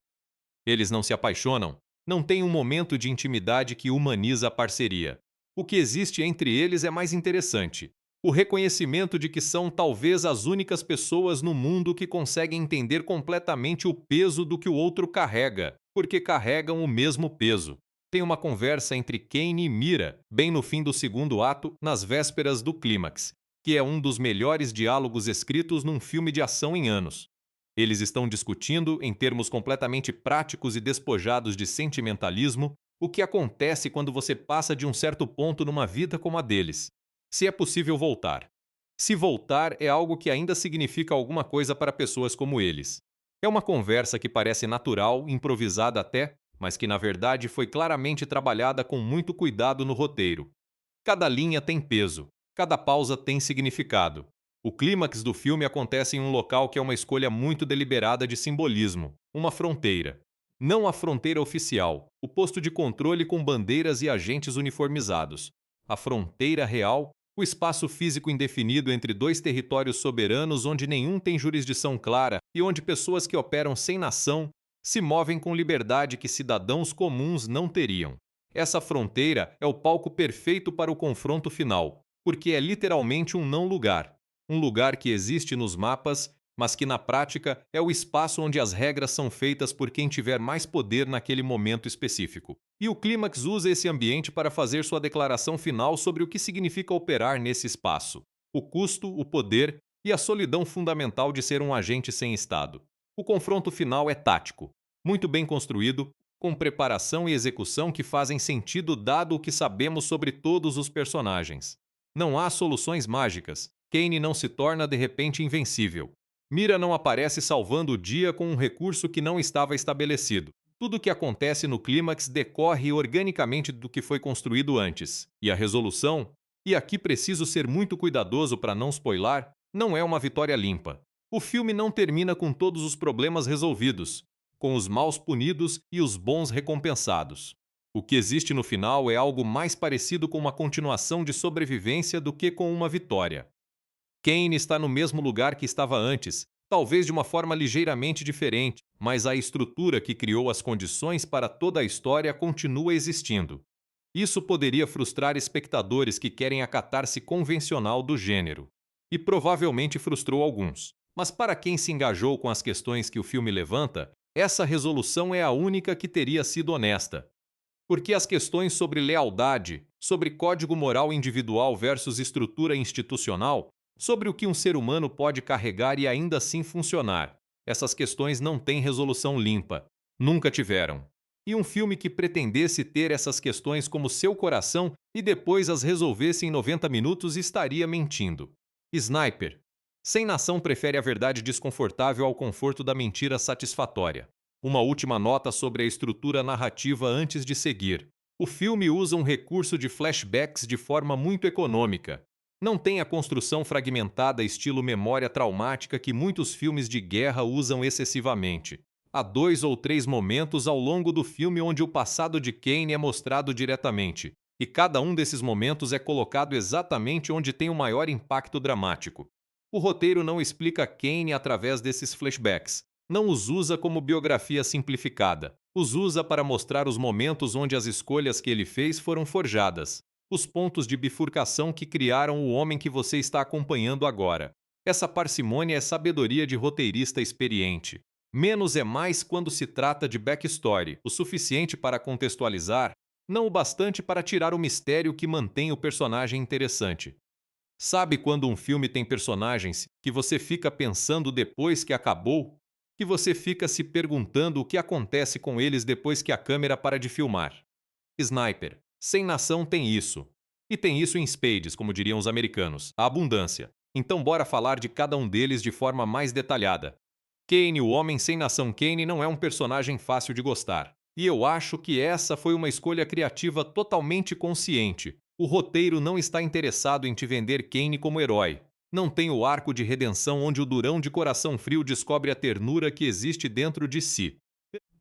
Eles não se apaixonam, não têm um momento de intimidade que humaniza a parceria. O que existe entre eles é mais interessante. O reconhecimento de que são talvez as únicas pessoas no mundo que conseguem entender completamente o peso do que o outro carrega, porque carregam o mesmo peso. Tem uma conversa entre Kane e Mira, bem no fim do segundo ato, nas vésperas do clímax, que é um dos melhores diálogos escritos num filme de ação em anos. Eles estão discutindo, em termos completamente práticos e despojados de sentimentalismo, o que acontece quando você passa de um certo ponto numa vida como a deles. Se é possível voltar. Se voltar é algo que ainda significa alguma coisa para pessoas como eles. É uma conversa que parece natural, improvisada até, mas que na verdade foi claramente trabalhada com muito cuidado no roteiro. Cada linha tem peso, cada pausa tem significado. O clímax do filme acontece em um local que é uma escolha muito deliberada de simbolismo, uma fronteira. Não a fronteira oficial, o posto de controle com bandeiras e agentes uniformizados. A fronteira real, o espaço físico indefinido entre dois territórios soberanos onde nenhum tem jurisdição clara e onde pessoas que operam sem nação se movem com liberdade que cidadãos comuns não teriam. Essa fronteira é o palco perfeito para o confronto final, porque é literalmente um não-lugar. Um lugar que existe nos mapas, mas que na prática é o espaço onde as regras são feitas por quem tiver mais poder naquele momento específico. E o clímax usa esse ambiente para fazer sua declaração final sobre o que significa operar nesse espaço. O custo, o poder e a solidão fundamental de ser um agente sem Estado. O confronto final é tático, muito bem construído, com preparação e execução que fazem sentido dado o que sabemos sobre todos os personagens. Não há soluções mágicas. Kane não se torna de repente invencível. Mira não aparece salvando o dia com um recurso que não estava estabelecido. Tudo o que acontece no clímax decorre organicamente do que foi construído antes. E a resolução, e aqui preciso ser muito cuidadoso para não spoiler, não é uma vitória limpa. O filme não termina com todos os problemas resolvidos, com os maus punidos e os bons recompensados. O que existe no final é algo mais parecido com uma continuação de sobrevivência do que com uma vitória. Kane está no mesmo lugar que estava antes, talvez de uma forma ligeiramente diferente, mas a estrutura que criou as condições para toda a história continua existindo. Isso poderia frustrar espectadores que querem a catarse convencional do gênero. E provavelmente frustrou alguns. Mas para quem se engajou com as questões que o filme levanta, essa resolução é a única que teria sido honesta. Porque as questões sobre lealdade, sobre código moral individual versus estrutura institucional, sobre o que um ser humano pode carregar e ainda assim funcionar, essas questões não têm resolução limpa. Nunca tiveram. E um filme que pretendesse ter essas questões como seu coração e depois as resolvesse em 90 minutos estaria mentindo. Sniper. Sem nação prefere a verdade desconfortável ao conforto da mentira satisfatória. Uma última nota sobre a estrutura narrativa antes de seguir. O filme usa um recurso de flashbacks de forma muito econômica. Não tem a construção fragmentada estilo memória traumática que muitos filmes de guerra usam excessivamente. Há 2 ou 3 momentos ao longo do filme onde o passado de Kane é mostrado diretamente, e cada um desses momentos é colocado exatamente onde tem o maior impacto dramático. O roteiro não explica Kane através desses flashbacks, não os usa como biografia simplificada, os usa para mostrar os momentos onde as escolhas que ele fez foram forjadas, os pontos de bifurcação que criaram o homem que você está acompanhando agora. Essa parcimônia é sabedoria de roteirista experiente. Menos é mais quando se trata de backstory, o suficiente para contextualizar, não o bastante para tirar o mistério que mantém o personagem interessante. Sabe quando um filme tem personagens que você fica pensando depois que acabou? Que você fica se perguntando o que acontece com eles depois que a câmera para de filmar. Sniper. Sem nação tem isso. E tem isso em spades, como diriam os americanos, a abundância. Então bora falar de cada um deles de forma mais detalhada. Kane, o homem sem nação Kane, não é um personagem fácil de gostar. E eu acho que essa foi uma escolha criativa totalmente consciente. O roteiro não está interessado em te vender Kane como herói. Não tem o arco de redenção onde o durão de coração frio descobre a ternura que existe dentro de si.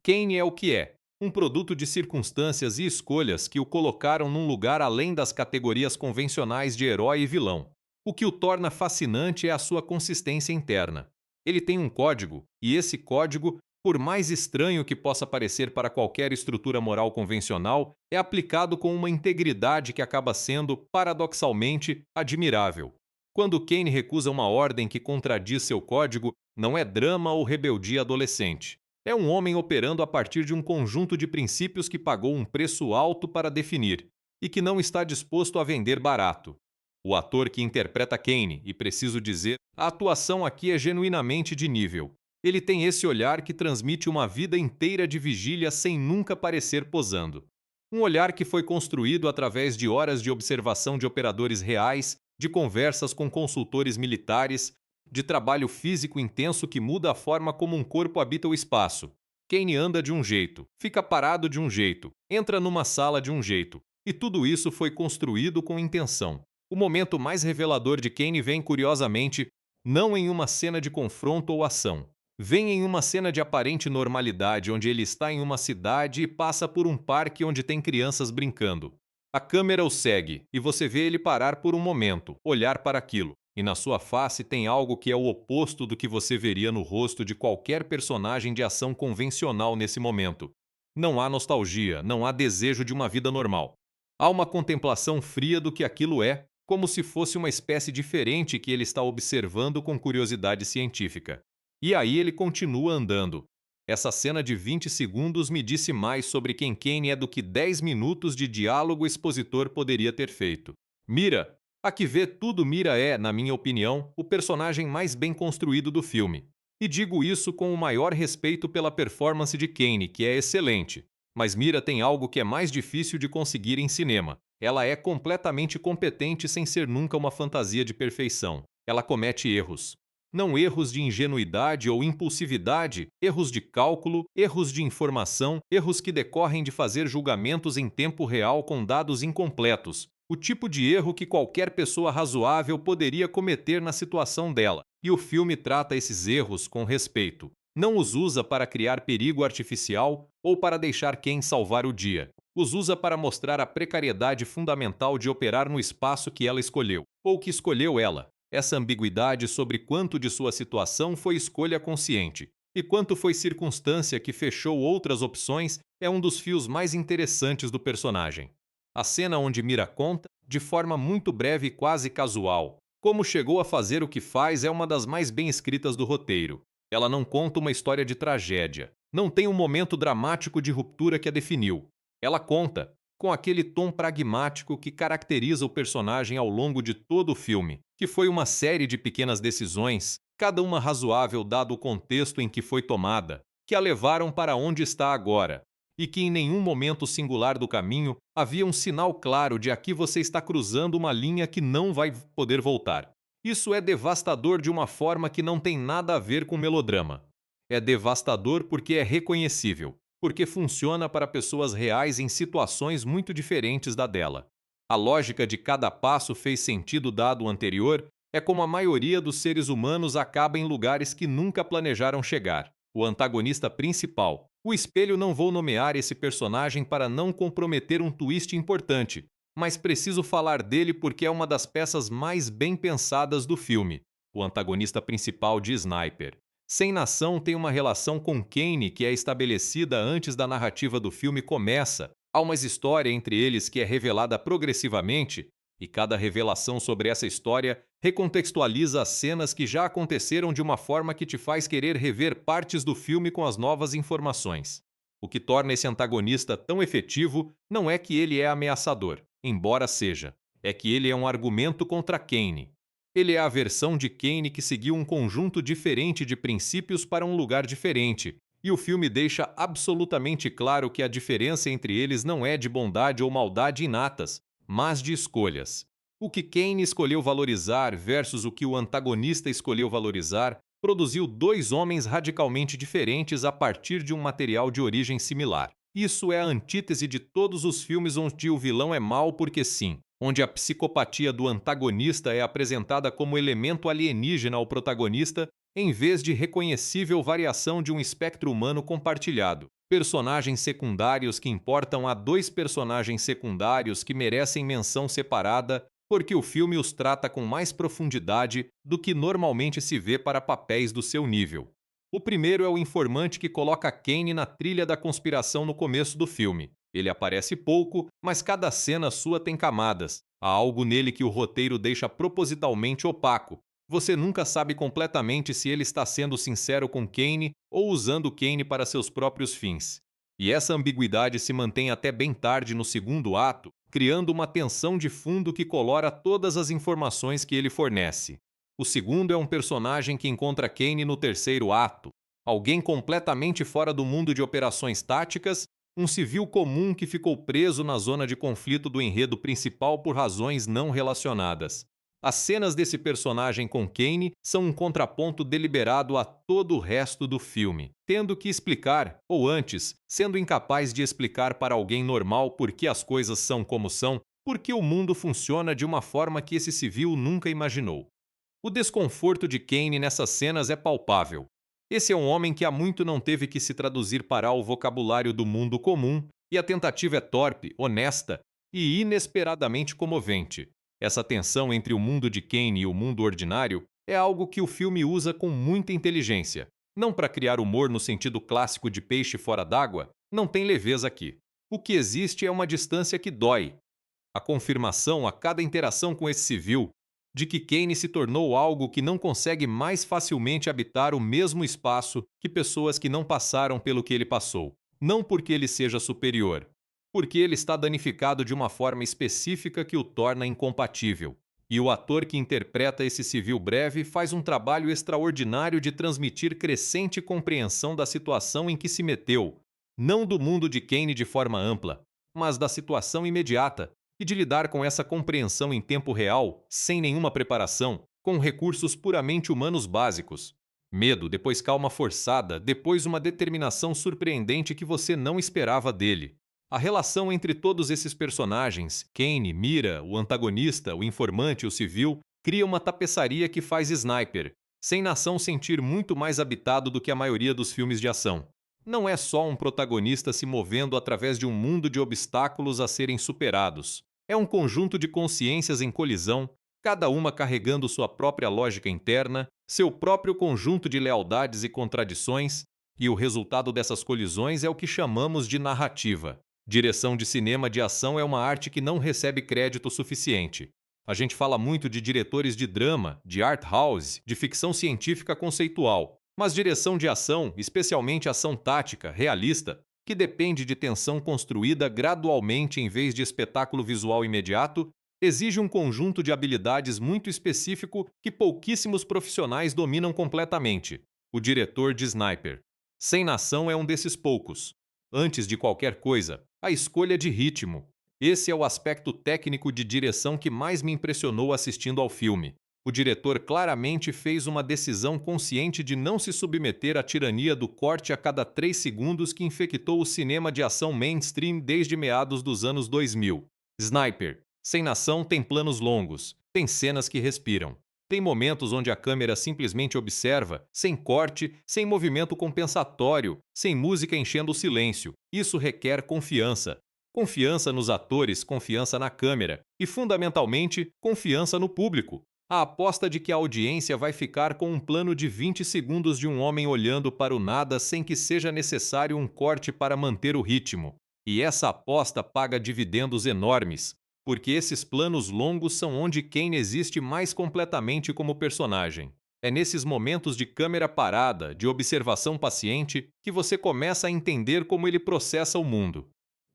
Kane é o que é, um produto de circunstâncias e escolhas que o colocaram num lugar além das categorias convencionais de herói e vilão. O que o torna fascinante é a sua consistência interna. Ele tem um código, e esse código, por mais estranho que possa parecer para qualquer estrutura moral convencional, é aplicado com uma integridade que acaba sendo, paradoxalmente, admirável. Quando Kane recusa uma ordem que contradiz seu código, não é drama ou rebeldia adolescente. É um homem operando a partir de um conjunto de princípios que pagou um preço alto para definir e que não está disposto a vender barato. O ator que interpreta Kane, e preciso dizer, a atuação aqui é genuinamente de nível. Ele tem esse olhar que transmite uma vida inteira de vigília sem nunca parecer posando. Um olhar que foi construído através de horas de observação de operadores reais, de conversas com consultores militares, de trabalho físico intenso que muda a forma como um corpo habita o espaço. Kane anda de um jeito, fica parado de um jeito, entra numa sala de um jeito, e tudo isso foi construído com intenção. O momento mais revelador de Kane vem, curiosamente, não em uma cena de confronto ou ação. Vem em uma cena de aparente normalidade, onde ele está em uma cidade e passa por um parque onde tem crianças brincando. A câmera o segue, e você vê ele parar por um momento, olhar para aquilo. E na sua face tem algo que é o oposto do que você veria no rosto de qualquer personagem de ação convencional nesse momento. Não há nostalgia, não há desejo de uma vida normal. Há uma contemplação fria do que aquilo é, como se fosse uma espécie diferente que ele está observando com curiosidade científica. E aí ele continua andando. Essa cena de 20 segundos me disse mais sobre quem Kane é do que 10 minutos de diálogo expositor poderia ter feito. Mira, a que vê tudo Mira é, na minha opinião, o personagem mais bem construído do filme. E digo isso com o maior respeito pela performance de Kane, que é excelente. Mas Mira tem algo que é mais difícil de conseguir em cinema. Ela é completamente competente sem ser nunca uma fantasia de perfeição. Ela comete erros. Não erros de ingenuidade ou impulsividade, erros de cálculo, erros de informação, erros que decorrem de fazer julgamentos em tempo real com dados incompletos. O tipo de erro que qualquer pessoa razoável poderia cometer na situação dela. E o filme trata esses erros com respeito. Não os usa para criar perigo artificial ou para deixar quem salvar o dia. Os usa para mostrar a precariedade fundamental de operar no espaço que ela escolheu, ou que escolheu ela. Essa ambiguidade sobre quanto de sua situação foi escolha consciente e quanto foi circunstância que fechou outras opções é um dos fios mais interessantes do personagem. A cena onde Mira conta, de forma muito breve e quase casual, como chegou a fazer o que faz é uma das mais bem escritas do roteiro. Ela não conta uma história de tragédia, não tem um momento dramático de ruptura que a definiu. Ela conta, com aquele tom pragmático que caracteriza o personagem ao longo de todo o filme, que foi uma série de pequenas decisões, cada uma razoável dado o contexto em que foi tomada, que a levaram para onde está agora, e que em nenhum momento singular do caminho havia um sinal claro de aqui você está cruzando uma linha que não vai poder voltar. Isso é devastador de uma forma que não tem nada a ver com melodrama. É devastador porque é reconhecível, porque funciona para pessoas reais em situações muito diferentes da dela. A lógica de cada passo fez sentido dado o anterior, é como a maioria dos seres humanos acaba em lugares que nunca planejaram chegar. O antagonista principal. O espelho não vou nomear esse personagem para não comprometer um twist importante, mas preciso falar dele porque é uma das peças mais bem pensadas do filme. O antagonista principal de Sniper. Sem Nação tem uma relação com Kane que é estabelecida antes da narrativa do filme começa. Há uma história entre eles que é revelada progressivamente, e cada revelação sobre essa história recontextualiza as cenas que já aconteceram de uma forma que te faz querer rever partes do filme com as novas informações. O que torna esse antagonista tão efetivo não é que ele é ameaçador, embora seja, é que ele é um argumento contra Kane. Ele é a versão de Kane que seguiu um conjunto diferente de princípios para um lugar diferente, e o filme deixa absolutamente claro que a diferença entre eles não é de bondade ou maldade inatas, mas de escolhas. O que Kane escolheu valorizar versus o que o antagonista escolheu valorizar produziu dois homens radicalmente diferentes a partir de um material de origem similar. Isso é a antítese de todos os filmes onde o vilão é mau porque sim, onde a psicopatia do antagonista é apresentada como elemento alienígena ao protagonista, em vez de reconhecível variação de um espectro humano compartilhado. Personagens secundários que importam a dois personagens secundários que merecem menção separada porque o filme os trata com mais profundidade do que normalmente se vê para papéis do seu nível. O primeiro é o informante que coloca Kane na trilha da conspiração no começo do filme. Ele aparece pouco, mas cada cena sua tem camadas. Há algo nele que o roteiro deixa propositalmente opaco. Você nunca sabe completamente se ele está sendo sincero com Kane ou usando Kane para seus próprios fins. E essa ambiguidade se mantém até bem tarde no segundo ato, criando uma tensão de fundo que colora todas as informações que ele fornece. O segundo é um personagem que encontra Kane no terceiro ato, alguém completamente fora do mundo de operações táticas, um civil comum que ficou preso na zona de conflito do enredo principal por razões não relacionadas. As cenas desse personagem com Kane são um contraponto deliberado a todo o resto do filme, tendo que explicar, ou antes, sendo incapaz de explicar para alguém normal por que as coisas são como são, porque o mundo funciona de uma forma que esse civil nunca imaginou. O desconforto de Kane nessas cenas é palpável. Esse é um homem que há muito não teve que se traduzir para o vocabulário do mundo comum, e a tentativa é torpe, honesta e inesperadamente comovente. Essa tensão entre o mundo de Kane e o mundo ordinário é algo que o filme usa com muita inteligência. Não para criar humor no sentido clássico de peixe fora d'água, não tem leveza aqui. O que existe é uma distância que dói. A confirmação a cada interação com esse civil de que Kane se tornou algo que não consegue mais facilmente habitar o mesmo espaço que pessoas que não passaram pelo que ele passou. Não porque ele seja superior, porque ele está danificado de uma forma específica que o torna incompatível. E o ator que interpreta esse civil breve faz um trabalho extraordinário de transmitir crescente compreensão da situação em que se meteu, não do mundo de Kane de forma ampla, mas da situação imediata, e de lidar com essa compreensão em tempo real, sem nenhuma preparação, com recursos puramente humanos básicos. Medo, depois calma forçada, depois uma determinação surpreendente que você não esperava dele. A relação entre todos esses personagens, Kane, Mira, o antagonista, o informante e o civil, cria uma tapeçaria que faz Sniper, sem nação, sentir muito mais habitado do que a maioria dos filmes de ação. Não é só um protagonista se movendo através de um mundo de obstáculos a serem superados. É um conjunto de consciências em colisão, cada uma carregando sua própria lógica interna, seu próprio conjunto de lealdades e contradições, e o resultado dessas colisões é o que chamamos de narrativa. Direção de cinema de ação é uma arte que não recebe crédito suficiente. A gente fala muito de diretores de drama, de art house, de ficção científica conceitual, mas direção de ação, especialmente ação tática, realista, que depende de tensão construída gradualmente em vez de espetáculo visual imediato, exige um conjunto de habilidades muito específico que pouquíssimos profissionais dominam completamente. O diretor de Sniper. Sem nação é um desses poucos. Antes de qualquer coisa, a escolha de ritmo. Esse é o aspecto técnico de direção que mais me impressionou assistindo ao filme. O diretor claramente fez uma decisão consciente de não se submeter à tirania do corte a cada 3 segundos que infectou o cinema de ação mainstream desde meados dos anos 2000. Sniper. Sem nação tem planos longos, tem cenas que respiram. Tem momentos onde a câmera simplesmente observa, sem corte, sem movimento compensatório, sem música enchendo o silêncio. Isso requer confiança. Confiança nos atores, confiança na câmera e, fundamentalmente, confiança no público. A aposta de que a audiência vai ficar com um plano de 20 segundos de um homem olhando para o nada sem que seja necessário um corte para manter o ritmo. E essa aposta paga dividendos enormes, porque esses planos longos são onde Kane existe mais completamente como personagem. É nesses momentos de câmera parada, de observação paciente, que você começa a entender como ele processa o mundo.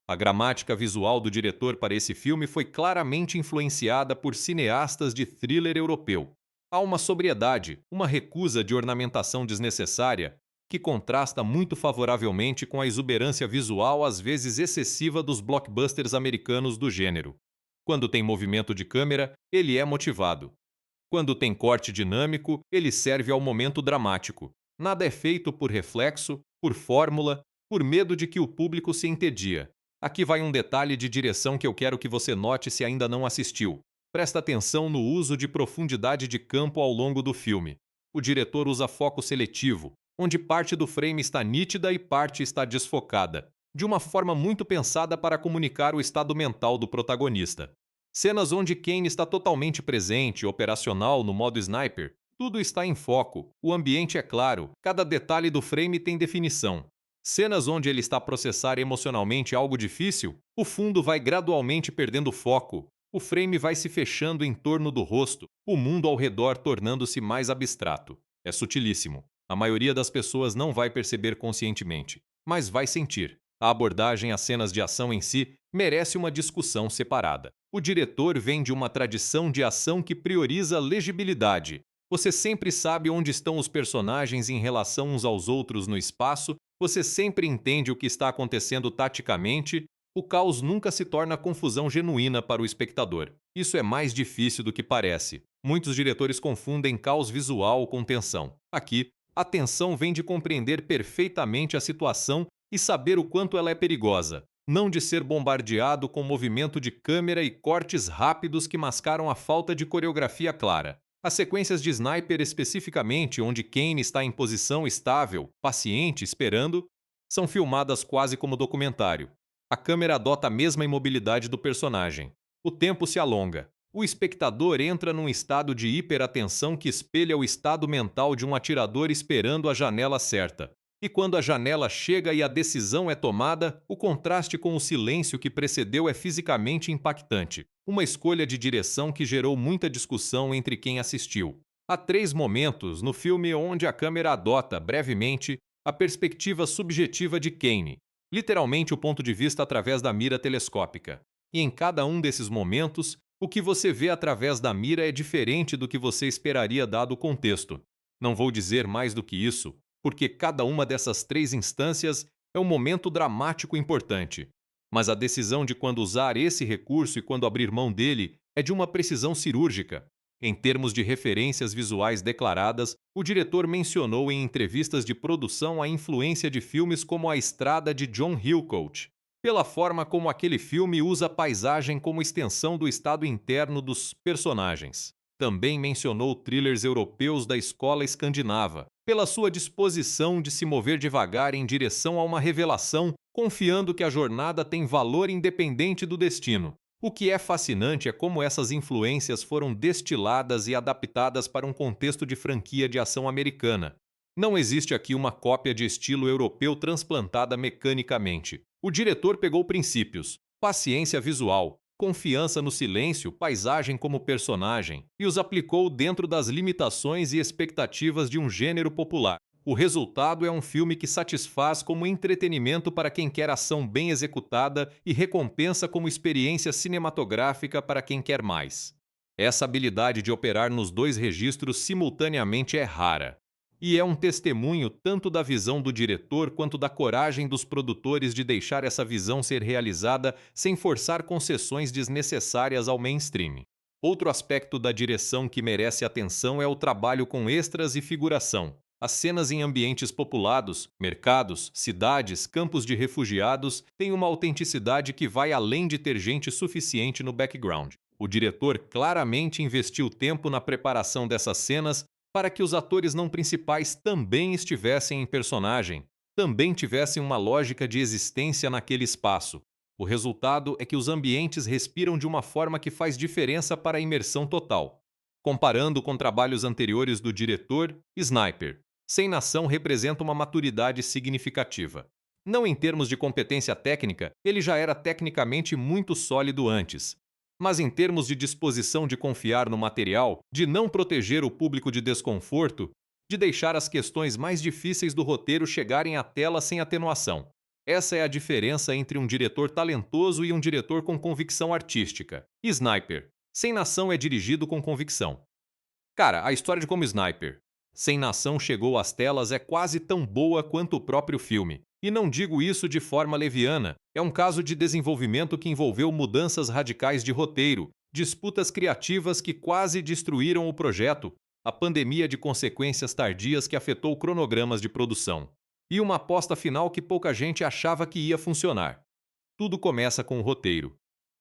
A gramática visual do diretor para esse filme foi claramente influenciada por cineastas de thriller europeu. Há uma sobriedade, uma recusa de ornamentação desnecessária, que contrasta muito favoravelmente com a exuberância visual às vezes excessiva dos blockbusters americanos do gênero. Quando tem movimento de câmera, ele é motivado. Quando tem corte dinâmico, ele serve ao momento dramático. Nada é feito por reflexo, por fórmula, por medo de que o público se entedia. Aqui vai um detalhe de direção que eu quero que você note se ainda não assistiu. Presta atenção no uso de profundidade de campo ao longo do filme. O diretor usa foco seletivo, onde parte do frame está nítida e parte está desfocada, de uma forma muito pensada para comunicar o estado mental do protagonista. Cenas onde Kane está totalmente presente e operacional no modo sniper, tudo está em foco, o ambiente é claro, cada detalhe do frame tem definição. Cenas onde ele está a processar emocionalmente algo difícil, o fundo vai gradualmente perdendo foco, o frame vai se fechando em torno do rosto, o mundo ao redor tornando-se mais abstrato. É sutilíssimo. A maioria das pessoas não vai perceber conscientemente, mas vai sentir. A abordagem às cenas de ação em si merece uma discussão separada. O diretor vem de uma tradição de ação que prioriza legibilidade. Você sempre sabe onde estão os personagens em relação uns aos outros no espaço, você sempre entende o que está acontecendo taticamente, o caos nunca se torna confusão genuína para o espectador. Isso é mais difícil do que parece. Muitos diretores confundem caos visual com tensão. Aqui, a tensão vem de compreender perfeitamente a situação e saber o quanto ela é perigosa, não de ser bombardeado com movimento de câmera e cortes rápidos que mascaram a falta de coreografia clara. As sequências de sniper, especificamente onde Kane está em posição estável, paciente, esperando, são filmadas quase como documentário. A câmera adota a mesma imobilidade do personagem. O tempo se alonga. O espectador entra num estado de hiperatenção que espelha o estado mental de um atirador esperando a janela certa. E quando a janela chega e a decisão é tomada, o contraste com o silêncio que precedeu é fisicamente impactante. Uma escolha de direção que gerou muita discussão entre quem assistiu. Há 3 momentos no filme onde a câmera adota, brevemente, a perspectiva subjetiva de Kane, literalmente o ponto de vista através da mira telescópica. E em cada um desses momentos, o que você vê através da mira é diferente do que você esperaria dado o contexto. Não vou dizer mais do que isso, porque cada uma dessas 3 instâncias é um momento dramático importante. Mas a decisão de quando usar esse recurso e quando abrir mão dele é de uma precisão cirúrgica. Em termos de referências visuais declaradas, o diretor mencionou em entrevistas de produção a influência de filmes como A Estrada de John Hillcoat, pela forma como aquele filme usa a paisagem como extensão do estado interno dos personagens. Também mencionou thrillers europeus da escola escandinava, pela sua disposição de se mover devagar em direção a uma revelação, confiando que a jornada tem valor independente do destino. O que é fascinante é como essas influências foram destiladas e adaptadas para um contexto de franquia de ação americana. Não existe aqui uma cópia de estilo europeu transplantada mecanicamente. O diretor pegou princípios, paciência visual, confiança no silêncio, paisagem como personagem, e os aplicou dentro das limitações e expectativas de um gênero popular. O resultado é um filme que satisfaz como entretenimento para quem quer ação bem executada e recompensa como experiência cinematográfica para quem quer mais. Essa habilidade de operar nos 2 registros simultaneamente é rara. E é um testemunho tanto da visão do diretor quanto da coragem dos produtores de deixar essa visão ser realizada sem forçar concessões desnecessárias ao mainstream. Outro aspecto da direção que merece atenção é o trabalho com extras e figuração. As cenas em ambientes populados, mercados, cidades, campos de refugiados, têm uma autenticidade que vai além de ter gente suficiente no background. O diretor claramente investiu tempo na preparação dessas cenas para que os atores não principais também estivessem em personagem, também tivessem uma lógica de existência naquele espaço. O resultado é que os ambientes respiram de uma forma que faz diferença para a imersão total. Comparando com trabalhos anteriores do diretor, Sniper, Sem Nação representa uma maturidade significativa. Não em termos de competência técnica, ele já era tecnicamente muito sólido antes, mas em termos de disposição de confiar no material, de não proteger o público de desconforto, de deixar as questões mais difíceis do roteiro chegarem à tela sem atenuação. Essa é a diferença entre um diretor talentoso e um diretor com convicção artística. Sniper, Sem Nação é dirigido com convicção. Cara, a história de como Sniper, Sem Nação chegou às telas é quase tão boa quanto o próprio filme. E não digo isso de forma leviana, é um caso de desenvolvimento que envolveu mudanças radicais de roteiro, disputas criativas que quase destruíram o projeto, a pandemia de consequências tardias que afetou cronogramas de produção, e uma aposta final que pouca gente achava que ia funcionar. Tudo começa com o roteiro.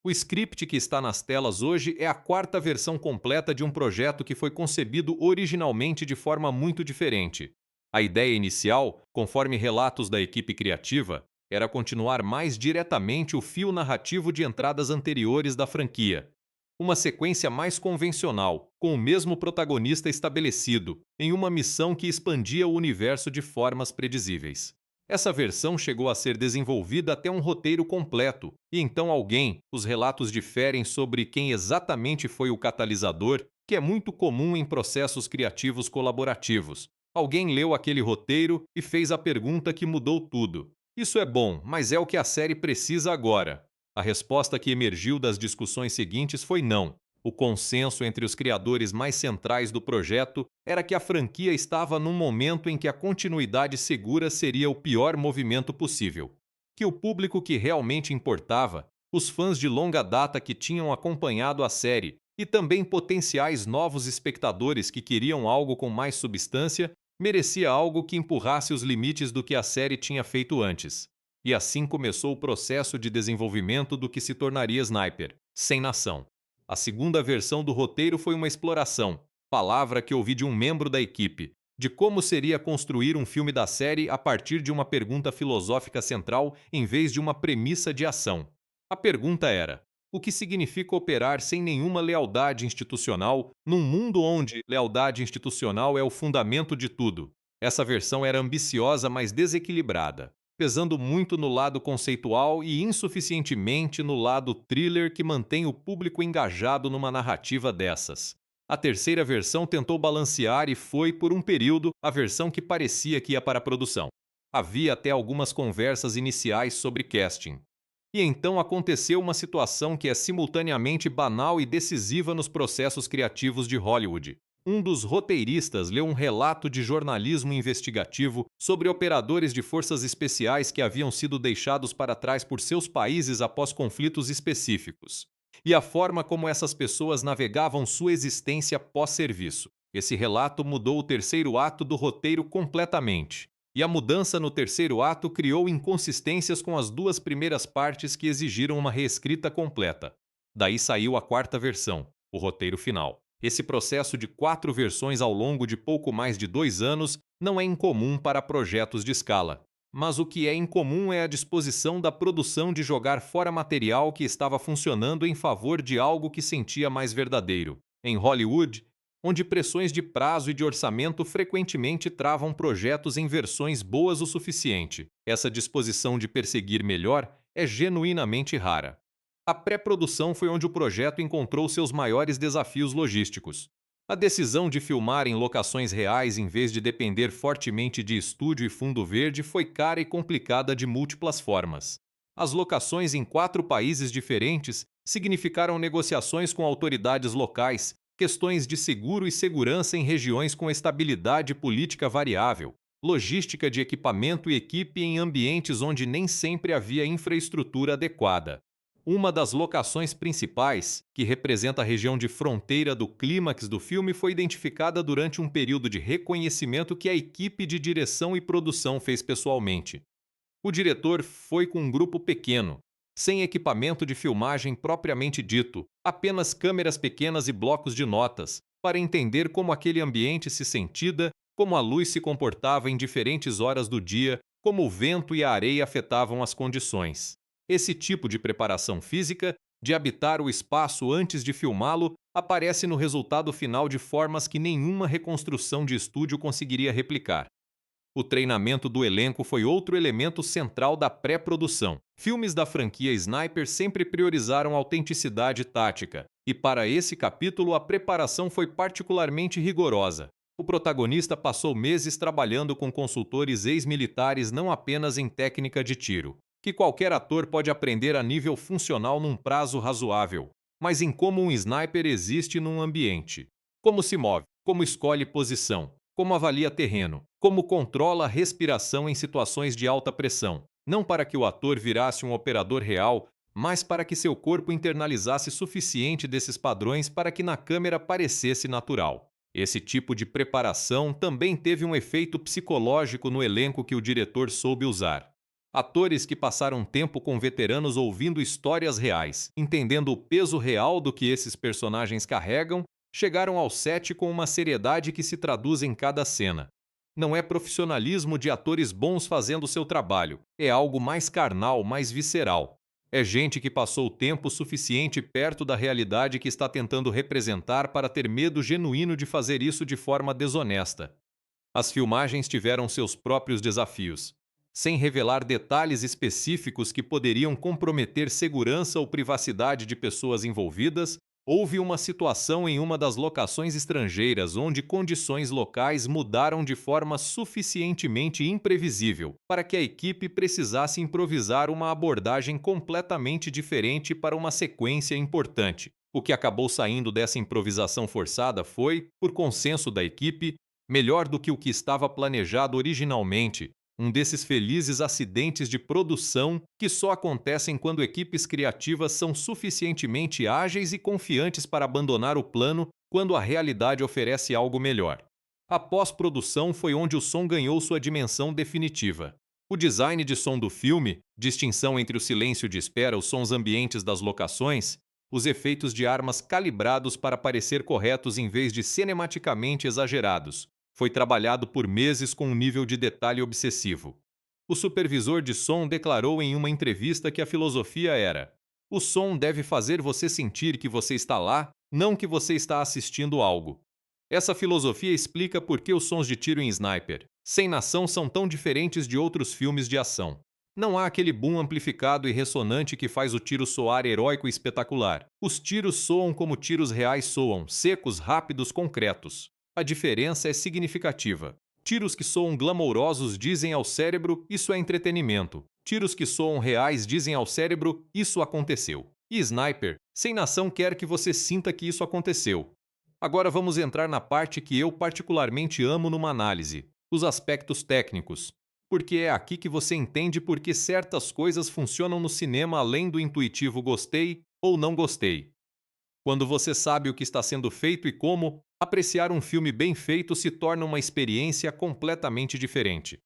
O script que está nas telas hoje é a quarta versão completa de um projeto que foi concebido originalmente de forma muito diferente. A ideia inicial, conforme relatos da equipe criativa, era continuar mais diretamente o fio narrativo de entradas anteriores da franquia. Uma sequência mais convencional, com o mesmo protagonista estabelecido, em uma missão que expandia o universo de formas predizíveis. Essa versão chegou a ser desenvolvida até um roteiro completo, e então os relatos diferem sobre quem exatamente foi o catalisador, que é muito comum em processos criativos colaborativos. Alguém leu aquele roteiro e fez a pergunta que mudou tudo. Isso é bom, mas é o que a série precisa agora. A resposta que emergiu das discussões seguintes foi não. O consenso entre os criadores mais centrais do projeto era que a franquia estava num momento em que a continuidade segura seria o pior movimento possível. Que o público que realmente importava, os fãs de longa data que tinham acompanhado a série e também potenciais novos espectadores que queriam algo com mais substância, merecia algo que empurrasse os limites do que a série tinha feito antes. E assim começou o processo de desenvolvimento do que se tornaria Sniper, sem nação. A segunda versão do roteiro foi uma exploração, palavra que ouvi de um membro da equipe, de como seria construir um filme da série a partir de uma pergunta filosófica central em vez de uma premissa de ação. A pergunta era: o que significa operar sem nenhuma lealdade institucional num mundo onde lealdade institucional é o fundamento de tudo? Essa versão era ambiciosa, mas desequilibrada, pesando muito no lado conceitual e insuficientemente no lado thriller que mantém o público engajado numa narrativa dessas. A terceira versão tentou balancear e foi, por um período, a versão que parecia que ia para a produção. Havia até algumas conversas iniciais sobre casting. E então aconteceu uma situação que é simultaneamente banal e decisiva nos processos criativos de Hollywood. Um dos roteiristas leu um relato de jornalismo investigativo sobre operadores de forças especiais que haviam sido deixados para trás por seus países após conflitos específicos, e a forma como essas pessoas navegavam sua existência pós-serviço. Esse relato mudou o terceiro ato do roteiro completamente. E a mudança no terceiro ato criou inconsistências com as duas primeiras partes que exigiram uma reescrita completa. Daí saiu a quarta versão, o roteiro final. Esse processo de 4 versões ao longo de pouco mais de 2 anos não é incomum para projetos de escala. Mas o que é incomum é a disposição da produção de jogar fora material que estava funcionando em favor de algo que sentia mais verdadeiro. Em Hollywood, onde pressões de prazo e de orçamento frequentemente travam projetos em versões boas o suficiente, essa disposição de perseguir melhor é genuinamente rara. A pré-produção foi onde o projeto encontrou seus maiores desafios logísticos. A decisão de filmar em locações reais em vez de depender fortemente de estúdio e fundo verde foi cara e complicada de múltiplas formas. As locações em 4 países diferentes significaram negociações com autoridades locais, questões de seguro e segurança em regiões com estabilidade política variável, logística de equipamento e equipe em ambientes onde nem sempre havia infraestrutura adequada. Uma das locações principais, que representa a região de fronteira do clímax do filme, foi identificada durante um período de reconhecimento que a equipe de direção e produção fez pessoalmente. O diretor foi com um grupo pequeno, sem equipamento de filmagem propriamente dito, apenas câmeras pequenas e blocos de notas, para entender como aquele ambiente se sentia, como a luz se comportava em diferentes horas do dia, como o vento e a areia afetavam as condições. Esse tipo de preparação física, de habitar o espaço antes de filmá-lo, aparece no resultado final de formas que nenhuma reconstrução de estúdio conseguiria replicar. O treinamento do elenco foi outro elemento central da pré-produção. Filmes da franquia Sniper sempre priorizaram autenticidade tática, e para esse capítulo a preparação foi particularmente rigorosa. O protagonista passou meses trabalhando com consultores ex-militares não apenas em técnica de tiro, que qualquer ator pode aprender a nível funcional num prazo razoável, mas em como um sniper existe num ambiente. Como se move, como escolhe posição, como avalia terreno, como controla a respiração em situações de alta pressão. Não para que o ator virasse um operador real, mas para que seu corpo internalizasse suficiente desses padrões para que na câmera parecesse natural. Esse tipo de preparação também teve um efeito psicológico no elenco que o diretor soube usar. Atores que passaram tempo com veteranos ouvindo histórias reais, entendendo o peso real do que esses personagens carregam, chegaram ao set com uma seriedade que se traduz em cada cena. Não é profissionalismo de atores bons fazendo seu trabalho, é algo mais carnal, mais visceral. É gente que passou tempo suficiente perto da realidade que está tentando representar para ter medo genuíno de fazer isso de forma desonesta. As filmagens tiveram seus próprios desafios. Sem revelar detalhes específicos que poderiam comprometer segurança ou privacidade de pessoas envolvidas, houve uma situação em uma das locações estrangeiras onde condições locais mudaram de forma suficientemente imprevisível para que a equipe precisasse improvisar uma abordagem completamente diferente para uma sequência importante. O que acabou saindo dessa improvisação forçada foi, por consenso da equipe, melhor do que o que estava planejado originalmente. Um desses felizes acidentes de produção que só acontecem quando equipes criativas são suficientemente ágeis e confiantes para abandonar o plano quando a realidade oferece algo melhor. A pós-produção foi onde o som ganhou sua dimensão definitiva. O design de som do filme, distinção entre o silêncio de espera, os sons ambientes das locações, os efeitos de armas calibrados para parecer corretos em vez de cinematicamente exagerados, foi trabalhado por meses com um nível de detalhe obsessivo. O supervisor de som declarou em uma entrevista que a filosofia era: o som deve fazer você sentir que você está lá, não que você está assistindo algo. Essa filosofia explica por que os sons de tiro em Sniper, Sem Nação, são tão diferentes de outros filmes de ação. Não há aquele boom amplificado e ressonante que faz o tiro soar heróico e espetacular. Os tiros soam como tiros reais soam, secos, rápidos, concretos. A diferença é significativa. Tiros que soam glamourosos dizem ao cérebro, isso é entretenimento. Tiros que soam reais dizem ao cérebro, isso aconteceu. E Sniper, Sem Nação, quer que você sinta que isso aconteceu. Agora vamos entrar na parte que eu particularmente amo numa análise, os aspectos técnicos. Porque é aqui que você entende por que certas coisas funcionam no cinema além do intuitivo gostei ou não gostei. Quando você sabe o que está sendo feito e como, apreciar um filme bem feito se torna uma experiência completamente diferente.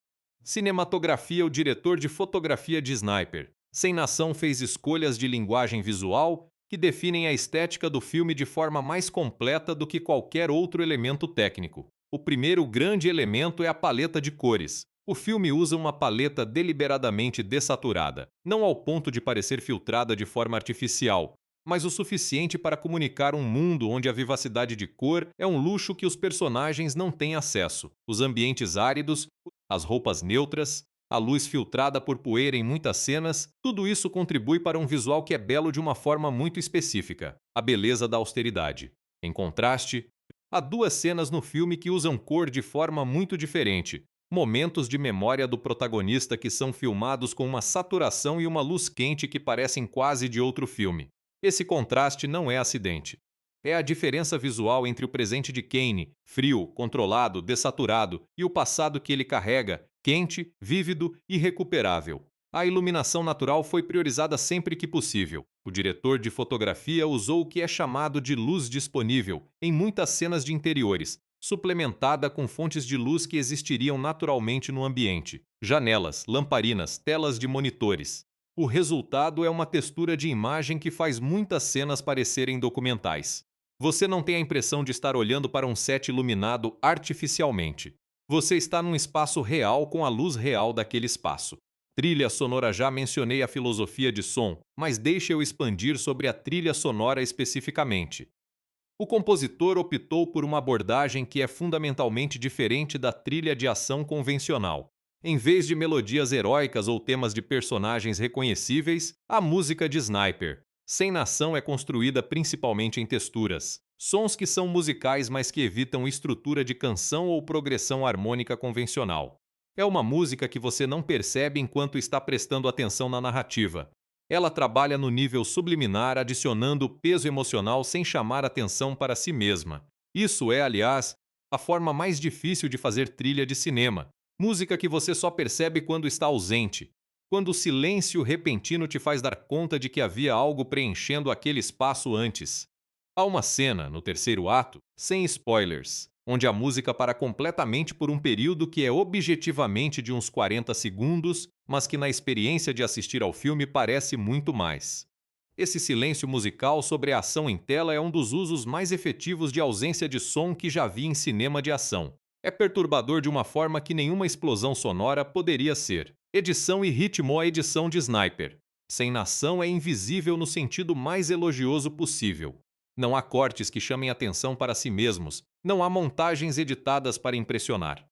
Cinematografia. O diretor de fotografia de Sniper, Sem Nação, fez escolhas de linguagem visual que definem a estética do filme de forma mais completa do que qualquer outro elemento técnico. O primeiro grande elemento é a paleta de cores. O filme usa uma paleta deliberadamente dessaturada, não ao ponto de parecer filtrada de forma artificial, mas o suficiente para comunicar um mundo onde a vivacidade de cor é um luxo que os personagens não têm acesso. Os ambientes áridos, as roupas neutras, a luz filtrada por poeira em muitas cenas, tudo isso contribui para um visual que é belo de uma forma muito específica, a beleza da austeridade. Em contraste, há duas cenas no filme que usam cor de forma muito diferente, momentos de memória do protagonista que são filmados com uma saturação e uma luz quente que parecem quase de outro filme. Esse contraste não é acidente. É a diferença visual entre o presente de Kane, frio, controlado, dessaturado, e o passado que ele carrega, quente, vívido e recuperável. A iluminação natural foi priorizada sempre que possível. O diretor de fotografia usou o que é chamado de luz disponível em muitas cenas de interiores, suplementada com fontes de luz que existiriam naturalmente no ambiente: janelas, lamparinas, telas de monitores. O resultado é uma textura de imagem que faz muitas cenas parecerem documentais. Você não tem a impressão de estar olhando para um set iluminado artificialmente. Você está num espaço real com a luz real daquele espaço. Trilha sonora. Já mencionei a filosofia de som, mas deixe eu expandir sobre a trilha sonora especificamente. O compositor optou por uma abordagem que é fundamentalmente diferente da trilha de ação convencional. Em vez de melodias heróicas ou temas de personagens reconhecíveis, a música de Sniper, Sem Nação, é construída principalmente em texturas. Sons que são musicais, mas que evitam estrutura de canção ou progressão harmônica convencional. É uma música que você não percebe enquanto está prestando atenção na narrativa. Ela trabalha no nível subliminar, adicionando peso emocional sem chamar atenção para si mesma. Isso é, aliás, a forma mais difícil de fazer trilha de cinema. Música que você só percebe quando está ausente. quando o silêncio repentino te faz dar conta de que havia algo preenchendo aquele espaço antes. Há uma cena, no terceiro ato, sem spoilers, onde a música para completamente por um período que é objetivamente de uns 40 segundos, mas que na experiência de assistir ao filme parece muito mais. Esse silêncio musical sobre a ação em tela é um dos usos mais efetivos de ausência de som que já vi em cinema de ação. É perturbador de uma forma que nenhuma explosão sonora poderia ser. Edição e ritmo. A edição de Sniper. Sem nação é invisível no sentido mais elogioso possível. Não há cortes que chamem atenção para si mesmos, não há montagens editadas para impressionar.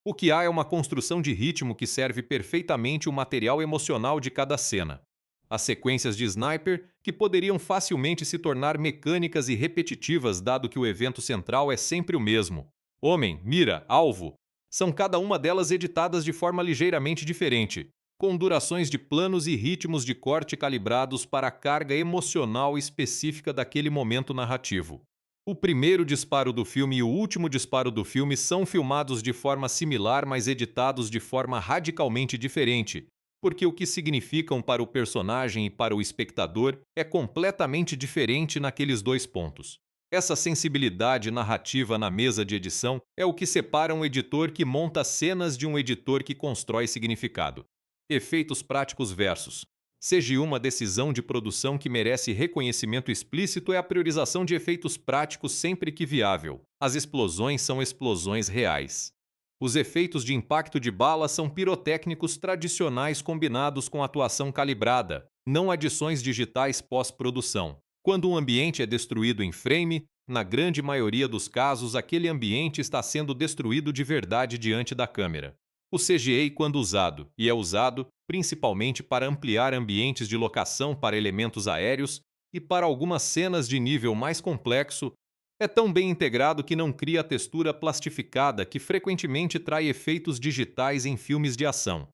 O que há é uma construção de ritmo que serve perfeitamente o material emocional de cada cena. As sequências de Sniper, que poderiam facilmente se tornar mecânicas e repetitivas dado que o evento central é sempre o mesmo. Homem, mira, alvo. São cada uma delas editadas de forma ligeiramente diferente, com durações de planos e ritmos de corte calibrados para a carga emocional específica daquele momento narrativo. O primeiro disparo do filme e o último disparo do filme são filmados de forma similar, mas editados de forma radicalmente diferente, porque o que significam para o personagem e para o espectador é completamente diferente naqueles dois pontos. Essa sensibilidade narrativa na mesa de edição é o que separa um editor que monta cenas de um editor que constrói significado. Efeitos práticos versus. Seja uma decisão de produção que merece reconhecimento explícito é a priorização de efeitos práticos sempre que viável. As explosões são explosões reais. Os efeitos de impacto de bala são pirotécnicos tradicionais combinados com atuação calibrada, não adições digitais pós-produção. Quando um ambiente é destruído em frame, na grande maioria dos casos aquele ambiente está sendo destruído de verdade diante da câmera. O CGI, quando usado, e é usado principalmente para ampliar ambientes de locação para elementos aéreos e para algumas cenas de nível mais complexo, é tão bem integrado que não cria a textura plastificada que frequentemente traz efeitos digitais em filmes de ação.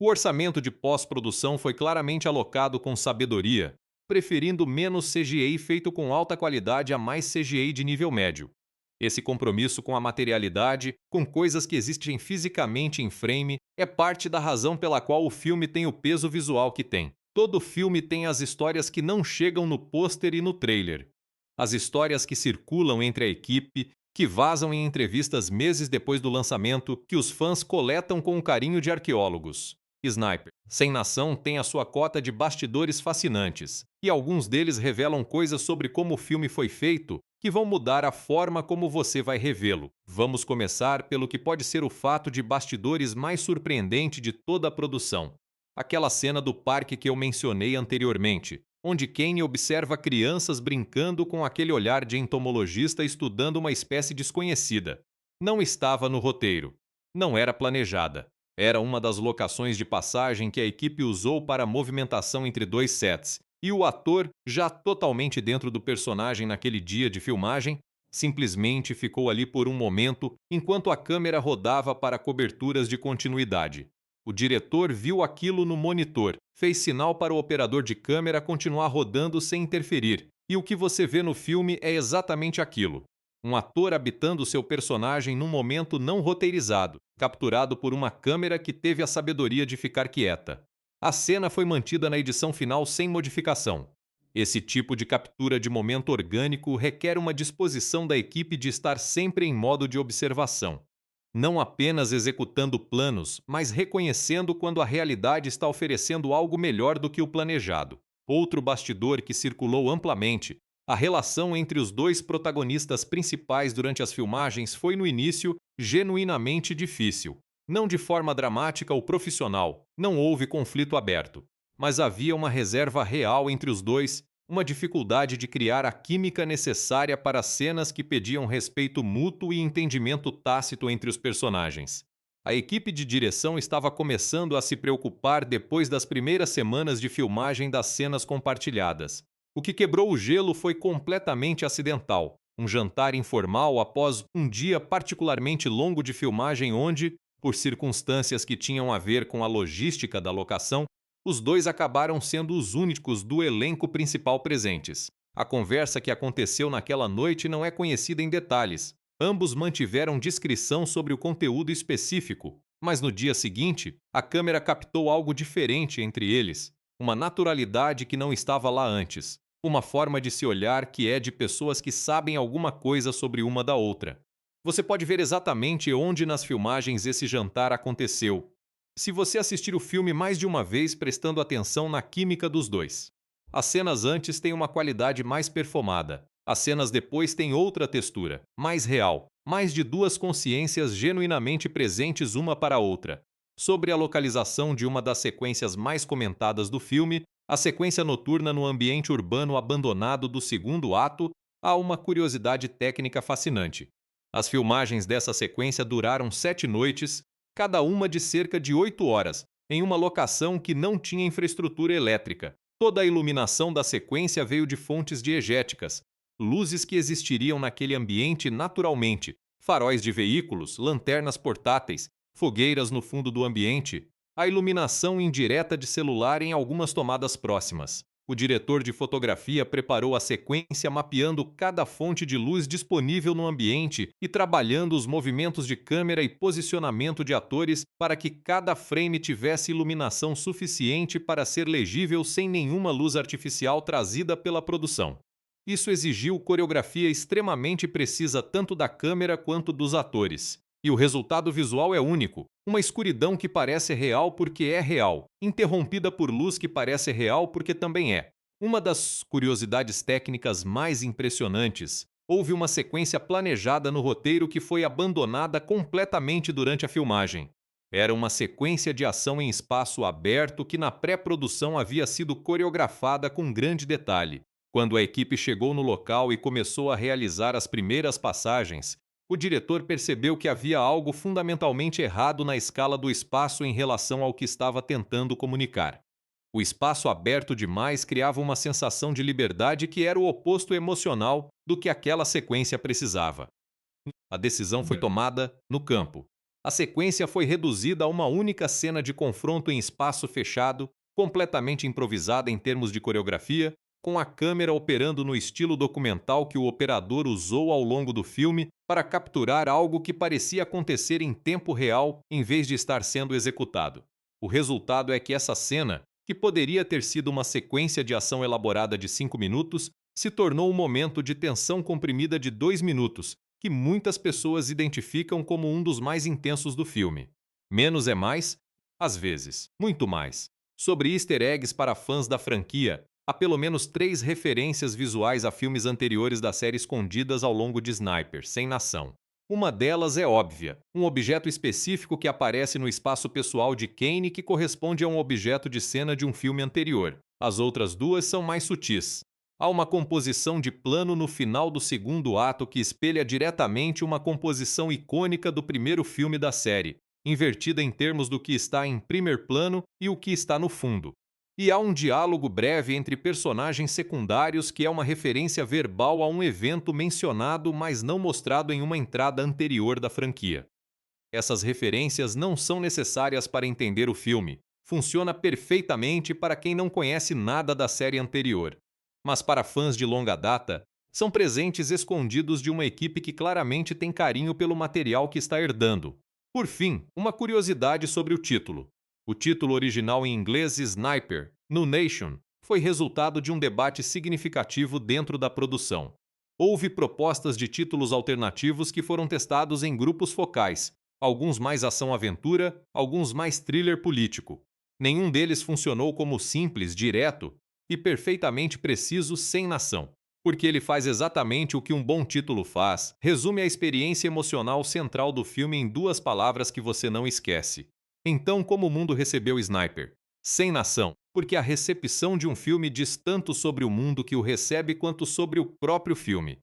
O orçamento de pós-produção foi claramente alocado com sabedoria, preferindo menos CGI feito com alta qualidade a mais CGI de nível médio. Esse compromisso com a materialidade, com coisas que existem fisicamente em frame, é parte da razão pela qual o filme tem o peso visual que tem. Todo filme tem as histórias que não chegam no pôster e no trailer. As histórias que circulam entre a equipe, que vazam em entrevistas meses depois do lançamento, que os fãs coletam com o carinho de arqueólogos. Sniper, sem nação, tem a sua cota de bastidores fascinantes, e alguns deles revelam coisas sobre como o filme foi feito que vão mudar a forma como você vai revê-lo. Vamos começar pelo que pode ser o fato de bastidores mais surpreendente de toda a produção. Aquela cena do parque que eu mencionei anteriormente, onde Kane observa crianças brincando com aquele olhar de entomologista estudando uma espécie desconhecida. Não estava no roteiro. Não era planejada. Era uma das locações de passagem que a equipe usou para a movimentação entre dois sets, e o ator, já totalmente dentro do personagem naquele dia de filmagem, simplesmente ficou ali por um momento enquanto a câmera rodava para coberturas de continuidade. O diretor viu aquilo no monitor, fez sinal para o operador de câmera continuar rodando sem interferir, e o que você vê no filme é exatamente aquilo. Um ator habitando seu personagem num momento não roteirizado, capturado por uma câmera que teve a sabedoria de ficar quieta. A cena foi mantida na edição final sem modificação. Esse tipo de captura de momento orgânico requer uma disposição da equipe de estar sempre em modo de observação. Não apenas executando planos, mas reconhecendo quando a realidade está oferecendo algo melhor do que o planejado. Outro bastidor que circulou amplamente, a relação entre os dois protagonistas principais durante as filmagens foi no início genuinamente difícil. Não de forma dramática ou profissional, não houve conflito aberto, mas havia uma reserva real entre os dois, uma dificuldade de criar a química necessária para cenas que pediam respeito mútuo e entendimento tácito entre os personagens. A equipe de direção estava começando a se preocupar depois das primeiras semanas de filmagem das cenas compartilhadas. O que quebrou o gelo foi completamente acidental. Um jantar informal após um dia particularmente longo de filmagem onde, por circunstâncias que tinham a ver com a logística da locação, os dois acabaram sendo os únicos do elenco principal presentes. A conversa que aconteceu naquela noite não é conhecida em detalhes. Ambos mantiveram discrição sobre o conteúdo específico. Mas no dia seguinte, a câmera captou algo diferente entre eles, uma naturalidade que não estava lá antes, uma forma de se olhar que é de pessoas que sabem alguma coisa sobre uma da outra. Você pode ver exatamente onde nas filmagens esse jantar aconteceu, se você assistir o filme mais de uma vez prestando atenção na química dos dois. As cenas antes têm uma qualidade mais perfumada, as cenas depois têm outra textura, mais real, mais de duas consciências genuinamente presentes uma para a outra. Sobre a localização de uma das sequências mais comentadas do filme, a sequência noturna no ambiente urbano abandonado do segundo ato, há uma curiosidade técnica fascinante. As filmagens dessa sequência duraram 7 noites, cada uma de cerca de 8 horas, em uma locação que não tinha infraestrutura elétrica. Toda a iluminação da sequência veio de fontes diegéticas, luzes que existiriam naquele ambiente naturalmente, faróis de veículos, lanternas portáteis, fogueiras no fundo do ambiente, a iluminação indireta de celular em algumas tomadas próximas. O diretor de fotografia preparou a sequência mapeando cada fonte de luz disponível no ambiente e trabalhando os movimentos de câmera e posicionamento de atores para que cada frame tivesse iluminação suficiente para ser legível sem nenhuma luz artificial trazida pela produção. Isso exigiu coreografia extremamente precisa tanto da câmera quanto dos atores. E o resultado visual é único, uma escuridão que parece real porque é real, interrompida por luz que parece real porque também é. Uma das curiosidades técnicas mais impressionantes, houve uma sequência planejada no roteiro que foi abandonada completamente durante a filmagem. Era uma sequência de ação em espaço aberto que na pré-produção havia sido coreografada com grande detalhe. Quando a equipe chegou no local e começou a realizar as primeiras passagens, o diretor percebeu que havia algo fundamentalmente errado na escala do espaço em relação ao que estava tentando comunicar. O espaço aberto demais criava uma sensação de liberdade que era o oposto emocional do que aquela sequência precisava. A decisão foi tomada no campo. A sequência foi reduzida a uma única cena de confronto em espaço fechado, completamente improvisada em termos de coreografia, com a câmera operando no estilo documental que o operador usou ao longo do filme para capturar algo que parecia acontecer em tempo real em vez de estar sendo executado. O resultado é que essa cena, que poderia ter sido uma sequência de ação elaborada de 5 minutos, se tornou um momento de tensão comprimida de 2 minutos, que muitas pessoas identificam como um dos mais intensos do filme. Menos é mais? Às vezes, muito mais. Sobre easter eggs para fãs da franquia, há pelo menos 3 referências visuais a filmes anteriores da série escondidas ao longo de Sniper, Sem Nação. Uma delas é óbvia, um objeto específico que aparece no espaço pessoal de Kane que corresponde a um objeto de cena de um filme anterior. As outras duas são mais sutis. Há uma composição de plano no final do segundo ato que espelha diretamente uma composição icônica do primeiro filme da série, invertida em termos do que está em primeiro plano e o que está no fundo. E há um diálogo breve entre personagens secundários que é uma referência verbal a um evento mencionado, mas não mostrado em uma entrada anterior da franquia. Essas referências não são necessárias para entender o filme. Funciona perfeitamente para quem não conhece nada da série anterior. Mas para fãs de longa data, são presentes escondidos de uma equipe que claramente tem carinho pelo material que está herdando. Por fim, uma curiosidade sobre o título. O título original em inglês Sniper, no Nation, foi resultado de um debate significativo dentro da produção. Houve propostas de títulos alternativos que foram testados em grupos focais, alguns mais ação-aventura, alguns mais thriller político. Nenhum deles funcionou como simples, direto e perfeitamente preciso Sem Nação, porque ele faz exatamente o que um bom título faz, resume a experiência emocional central do filme em 2 palavras que você não esquece. Então, como o mundo recebeu Sniper? Sem Nação, porque a recepção de um filme diz tanto sobre o mundo que o recebe quanto sobre o próprio filme.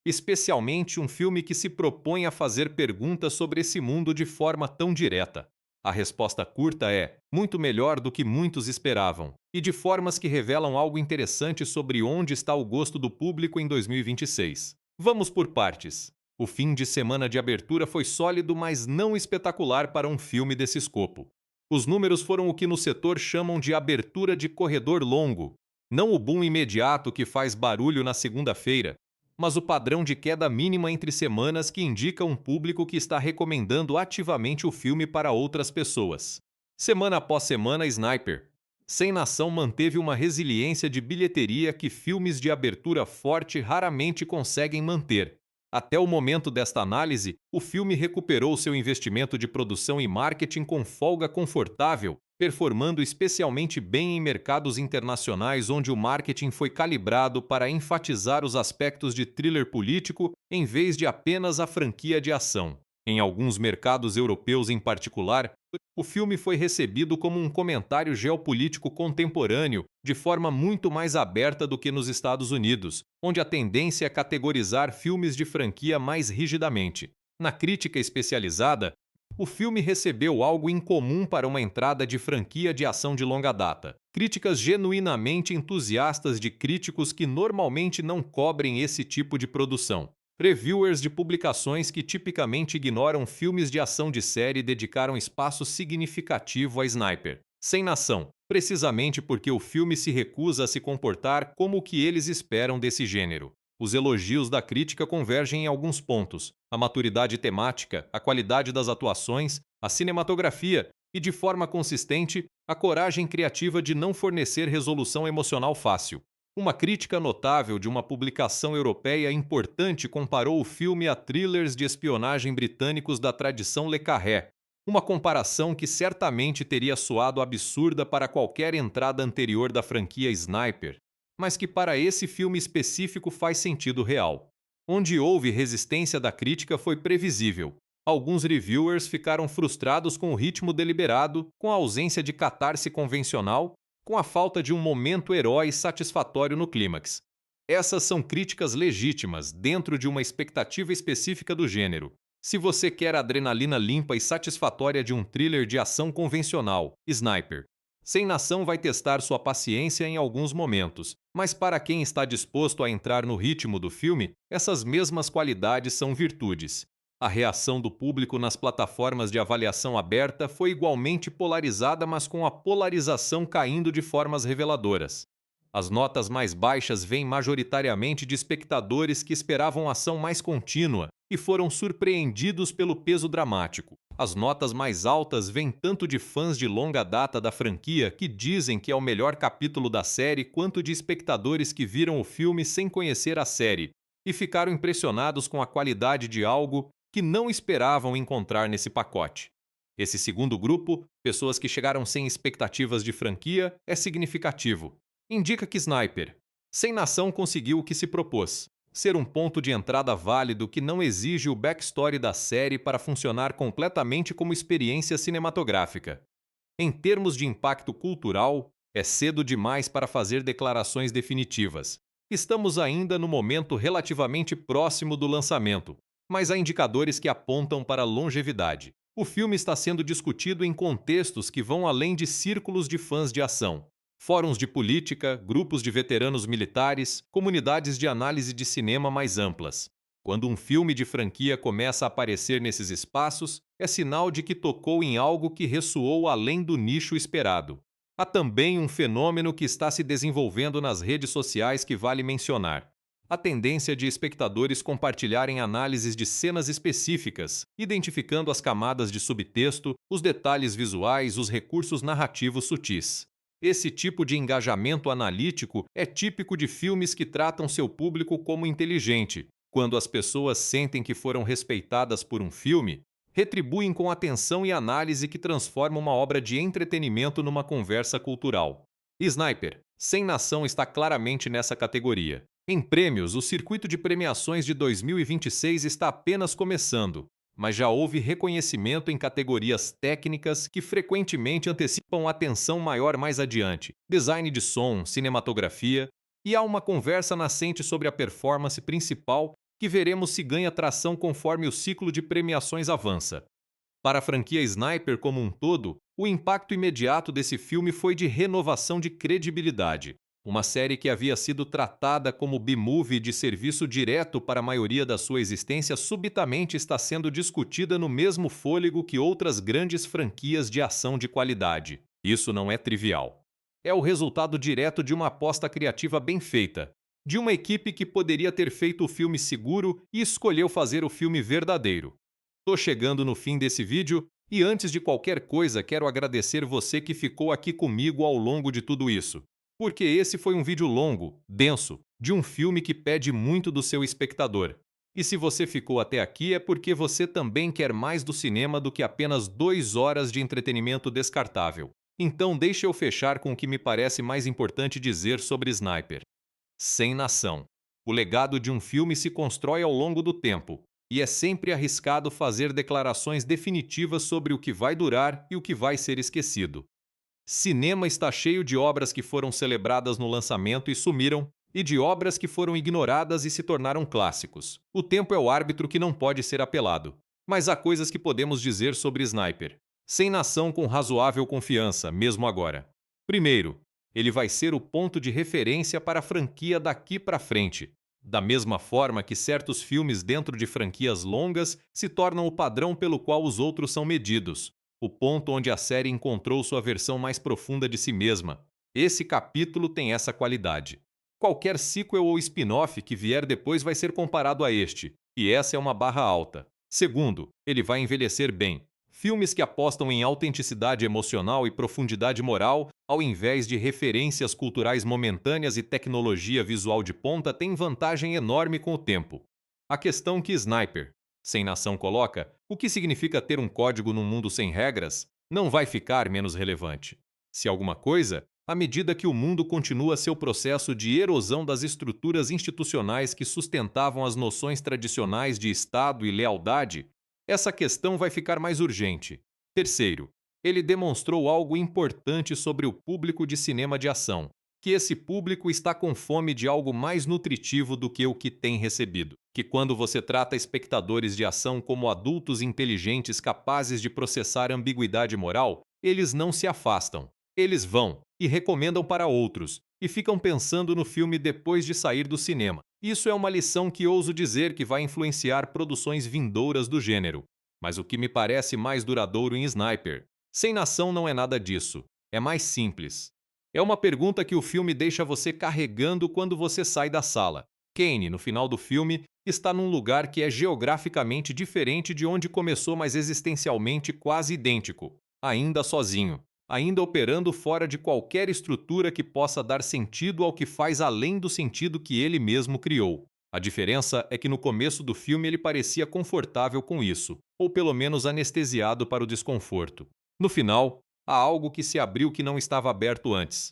Especialmente um filme que se propõe a fazer perguntas sobre esse mundo de forma tão direta. A resposta curta é muito melhor do que muitos esperavam, e de formas que revelam algo interessante sobre onde está o gosto do público em 2026. Vamos por partes. O fim de semana de abertura foi sólido, mas não espetacular para um filme desse escopo. Os números foram o que no setor chamam de abertura de corredor longo, não o boom imediato que faz barulho na segunda-feira. mas o padrão de queda mínima entre semanas que indica um público que está recomendando ativamente o filme para outras pessoas. Semana após semana, Sniper. Sem Nação manteve uma resiliência de bilheteria que filmes de abertura forte raramente conseguem manter. Até o momento desta análise, o filme recuperou seu investimento de produção e marketing com folga confortável, performando especialmente bem em mercados internacionais onde o marketing foi calibrado para enfatizar os aspectos de thriller político em vez de apenas a franquia de ação. Em alguns mercados europeus em particular, o filme foi recebido como um comentário geopolítico contemporâneo de forma muito mais aberta do que nos Estados Unidos, onde a tendência é categorizar filmes de franquia mais rigidamente. Na crítica especializada, o filme recebeu algo incomum para uma entrada de franquia de ação de longa data. Críticas genuinamente entusiastas de críticos que normalmente não cobrem esse tipo de produção. Reviewers de publicações que tipicamente ignoram filmes de ação de série dedicaram espaço significativo a Sniper. Sem Nação, precisamente porque o filme se recusa a se comportar como o que eles esperam desse gênero. Os elogios da crítica convergem em alguns pontos: a maturidade temática, a qualidade das atuações, a cinematografia e, de forma consistente, a coragem criativa de não fornecer resolução emocional fácil. Uma crítica notável de uma publicação europeia importante comparou o filme a thrillers de espionagem britânicos da tradição Le Carré, uma comparação que certamente teria soado absurda para qualquer entrada anterior da franquia Sniper, mas que para esse filme específico faz sentido real. Onde houve resistência da crítica foi previsível. Alguns reviewers ficaram frustrados com o ritmo deliberado, com a ausência de catarse convencional, com a falta de um momento herói satisfatório no clímax. Essas são críticas legítimas dentro de uma expectativa específica do gênero. Se você quer a adrenalina limpa e satisfatória de um thriller de ação convencional, Sniper. Sem Nação vai testar sua paciência em alguns momentos, mas para quem está disposto a entrar no ritmo do filme, essas mesmas qualidades são virtudes. A reação do público nas plataformas de avaliação aberta foi igualmente polarizada, mas com a polarização caindo de formas reveladoras. As notas mais baixas vêm majoritariamente de espectadores que esperavam ação mais contínua e foram surpreendidos pelo peso dramático. As notas mais altas vêm tanto de fãs de longa data da franquia que dizem que é o melhor capítulo da série, quanto de espectadores que viram o filme sem conhecer a série e ficaram impressionados com a qualidade de algo que não esperavam encontrar nesse pacote. Esse segundo grupo, pessoas que chegaram sem expectativas de franquia, é significativo. Indica que Sniper, Sem Nação, conseguiu o que se propôs: ser um ponto de entrada válido que não exige o backstory da série para funcionar completamente como experiência cinematográfica. Em termos de impacto cultural, é cedo demais para fazer declarações definitivas. Estamos ainda no momento relativamente próximo do lançamento, mas há indicadores que apontam para a longevidade. O filme está sendo discutido em contextos que vão além de círculos de fãs de ação. Fóruns de política, grupos de veteranos militares, comunidades de análise de cinema mais amplas. Quando um filme de franquia começa a aparecer nesses espaços, é sinal de que tocou em algo que ressoou além do nicho esperado. Há também um fenômeno que está se desenvolvendo nas redes sociais que vale mencionar: a tendência de espectadores compartilharem análises de cenas específicas, identificando as camadas de subtexto, os detalhes visuais, os recursos narrativos sutis. Esse tipo de engajamento analítico é típico de filmes que tratam seu público como inteligente. Quando as pessoas sentem que foram respeitadas por um filme, retribuem com atenção e análise que transforma uma obra de entretenimento numa conversa cultural. Sniper, Sem Nação, está claramente nessa categoria. Em prêmios, o circuito de premiações de 2026 está apenas começando, mas já houve reconhecimento em categorias técnicas que frequentemente antecipam atenção maior mais adiante: design de som, cinematografia, e há uma conversa nascente sobre a performance principal que veremos se ganha tração conforme o ciclo de premiações avança. Para a franquia Sniper como um todo, o impacto imediato desse filme foi de renovação de credibilidade. Uma série que havia sido tratada como B-movie de serviço direto para a maioria da sua existência subitamente está sendo discutida no mesmo fôlego que outras grandes franquias de ação de qualidade. Isso não é trivial. É o resultado direto de uma aposta criativa bem feita. de uma equipe que poderia ter feito o filme seguro e escolheu fazer o filme verdadeiro. Tô chegando no fim desse vídeo e antes de qualquer coisa quero agradecer você que ficou aqui comigo ao longo de tudo isso. Porque esse foi um vídeo longo, denso, de um filme que pede muito do seu espectador. E se você ficou até aqui é porque você também quer mais do cinema do que apenas 2 horas de entretenimento descartável. Então deixe eu fechar com o que me parece mais importante dizer sobre Sniper. Sem nação. O legado de um filme se constrói ao longo do tempo, e é sempre arriscado fazer declarações definitivas sobre o que vai durar e o que vai ser esquecido. Cinema está cheio de obras que foram celebradas no lançamento e sumiram, e de obras que foram ignoradas e se tornaram clássicos. O tempo é o árbitro que não pode ser apelado. Mas há coisas que podemos dizer sobre Sniper. Sem nação com razoável confiança, mesmo agora. Primeiro, ele vai ser o ponto de referência para a franquia daqui para frente. Da mesma forma que certos filmes dentro de franquias longas se tornam o padrão pelo qual os outros são medidos. O ponto onde a série encontrou sua versão mais profunda de si mesma. Esse capítulo tem essa qualidade. Qualquer sequel ou spin-off que vier depois vai ser comparado a este, e essa é uma barra alta. Segundo, ele vai envelhecer bem. Filmes que apostam em autenticidade emocional e profundidade moral, ao invés de referências culturais momentâneas e tecnologia visual de ponta, têm vantagem enorme com o tempo. A questão que Sniper, Sem Nação coloca, o que significa ter um código num mundo sem regras, não vai ficar menos relevante. Se alguma coisa, à medida que o mundo continua seu processo de erosão das estruturas institucionais que sustentavam as noções tradicionais de Estado e lealdade, essa questão vai ficar mais urgente. Terceiro, ele demonstrou algo importante sobre o público de cinema de ação, que esse público está com fome de algo mais nutritivo do que o que tem recebido. Que quando você trata espectadores de ação como adultos inteligentes capazes de processar ambiguidade moral, eles não se afastam. Eles vão e recomendam para outros, e ficam pensando no filme depois de sair do cinema. Isso é uma lição que ouso dizer que vai influenciar produções vindouras do gênero. Mas o que me parece mais duradouro em Sniper, Sem Nação não é nada disso. É mais simples. É uma pergunta que o filme deixa você carregando quando você sai da sala. Kane, no final do filme, está num lugar que é geograficamente diferente de onde começou, mas existencialmente quase idêntico. Ainda sozinho. Ainda operando fora de qualquer estrutura que possa dar sentido ao que faz além do sentido que ele mesmo criou. A diferença é que no começo do filme ele parecia confortável com isso, ou pelo menos anestesiado para o desconforto. No final, há algo que se abriu que não estava aberto antes.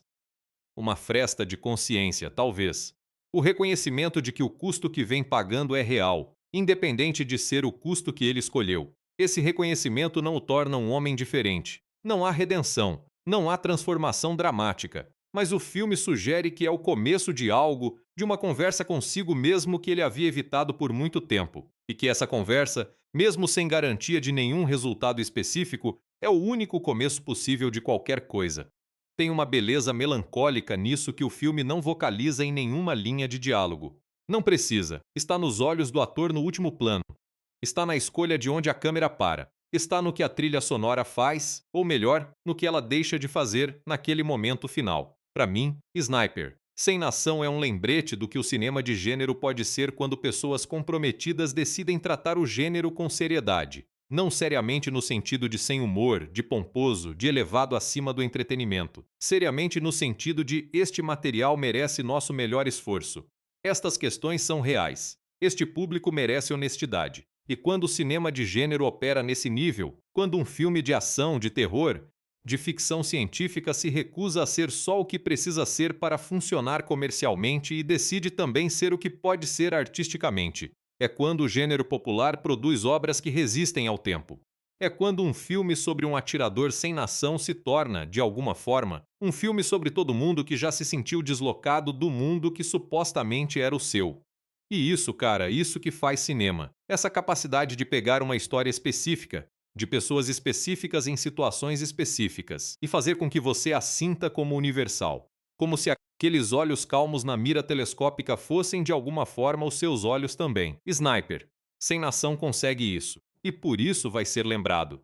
Uma fresta de consciência, talvez. O reconhecimento de que o custo que vem pagando é real, independente de ser o custo que ele escolheu. Esse reconhecimento não o torna um homem diferente. Não há redenção, não há transformação dramática, mas o filme sugere que é o começo de algo, de uma conversa consigo mesmo que ele havia evitado por muito tempo, e que essa conversa, mesmo sem garantia de nenhum resultado específico, é o único começo possível de qualquer coisa. Tem uma beleza melancólica nisso que o filme não vocaliza em nenhuma linha de diálogo. Não precisa, está nos olhos do ator no último plano. Está na escolha de onde a câmera para. Está no que a trilha sonora faz, ou melhor, no que ela deixa de fazer naquele momento final. Para mim, Sniper, Sem Nação é um lembrete do que o cinema de gênero pode ser quando pessoas comprometidas decidem tratar o gênero com seriedade. Não seriamente no sentido de sem humor, de pomposo, de elevado acima do entretenimento. Seriamente no sentido de este material merece nosso melhor esforço. Estas questões são reais. Este público merece honestidade. E quando o cinema de gênero opera nesse nível, quando um filme de ação, de terror, de ficção científica se recusa a ser só o que precisa ser para funcionar comercialmente e decide também ser o que pode ser artisticamente, é quando o gênero popular produz obras que resistem ao tempo. É quando um filme sobre um atirador sem nação se torna, de alguma forma, um filme sobre todo mundo que já se sentiu deslocado do mundo que supostamente era o seu. E isso, cara, isso que faz cinema. Essa capacidade de pegar uma história específica, de pessoas específicas em situações específicas, e fazer com que você a sinta como universal. Como se aqueles olhos calmos na mira telescópica fossem de alguma forma os seus olhos também. Sniper, Sem Nação consegue isso. E por isso vai ser lembrado.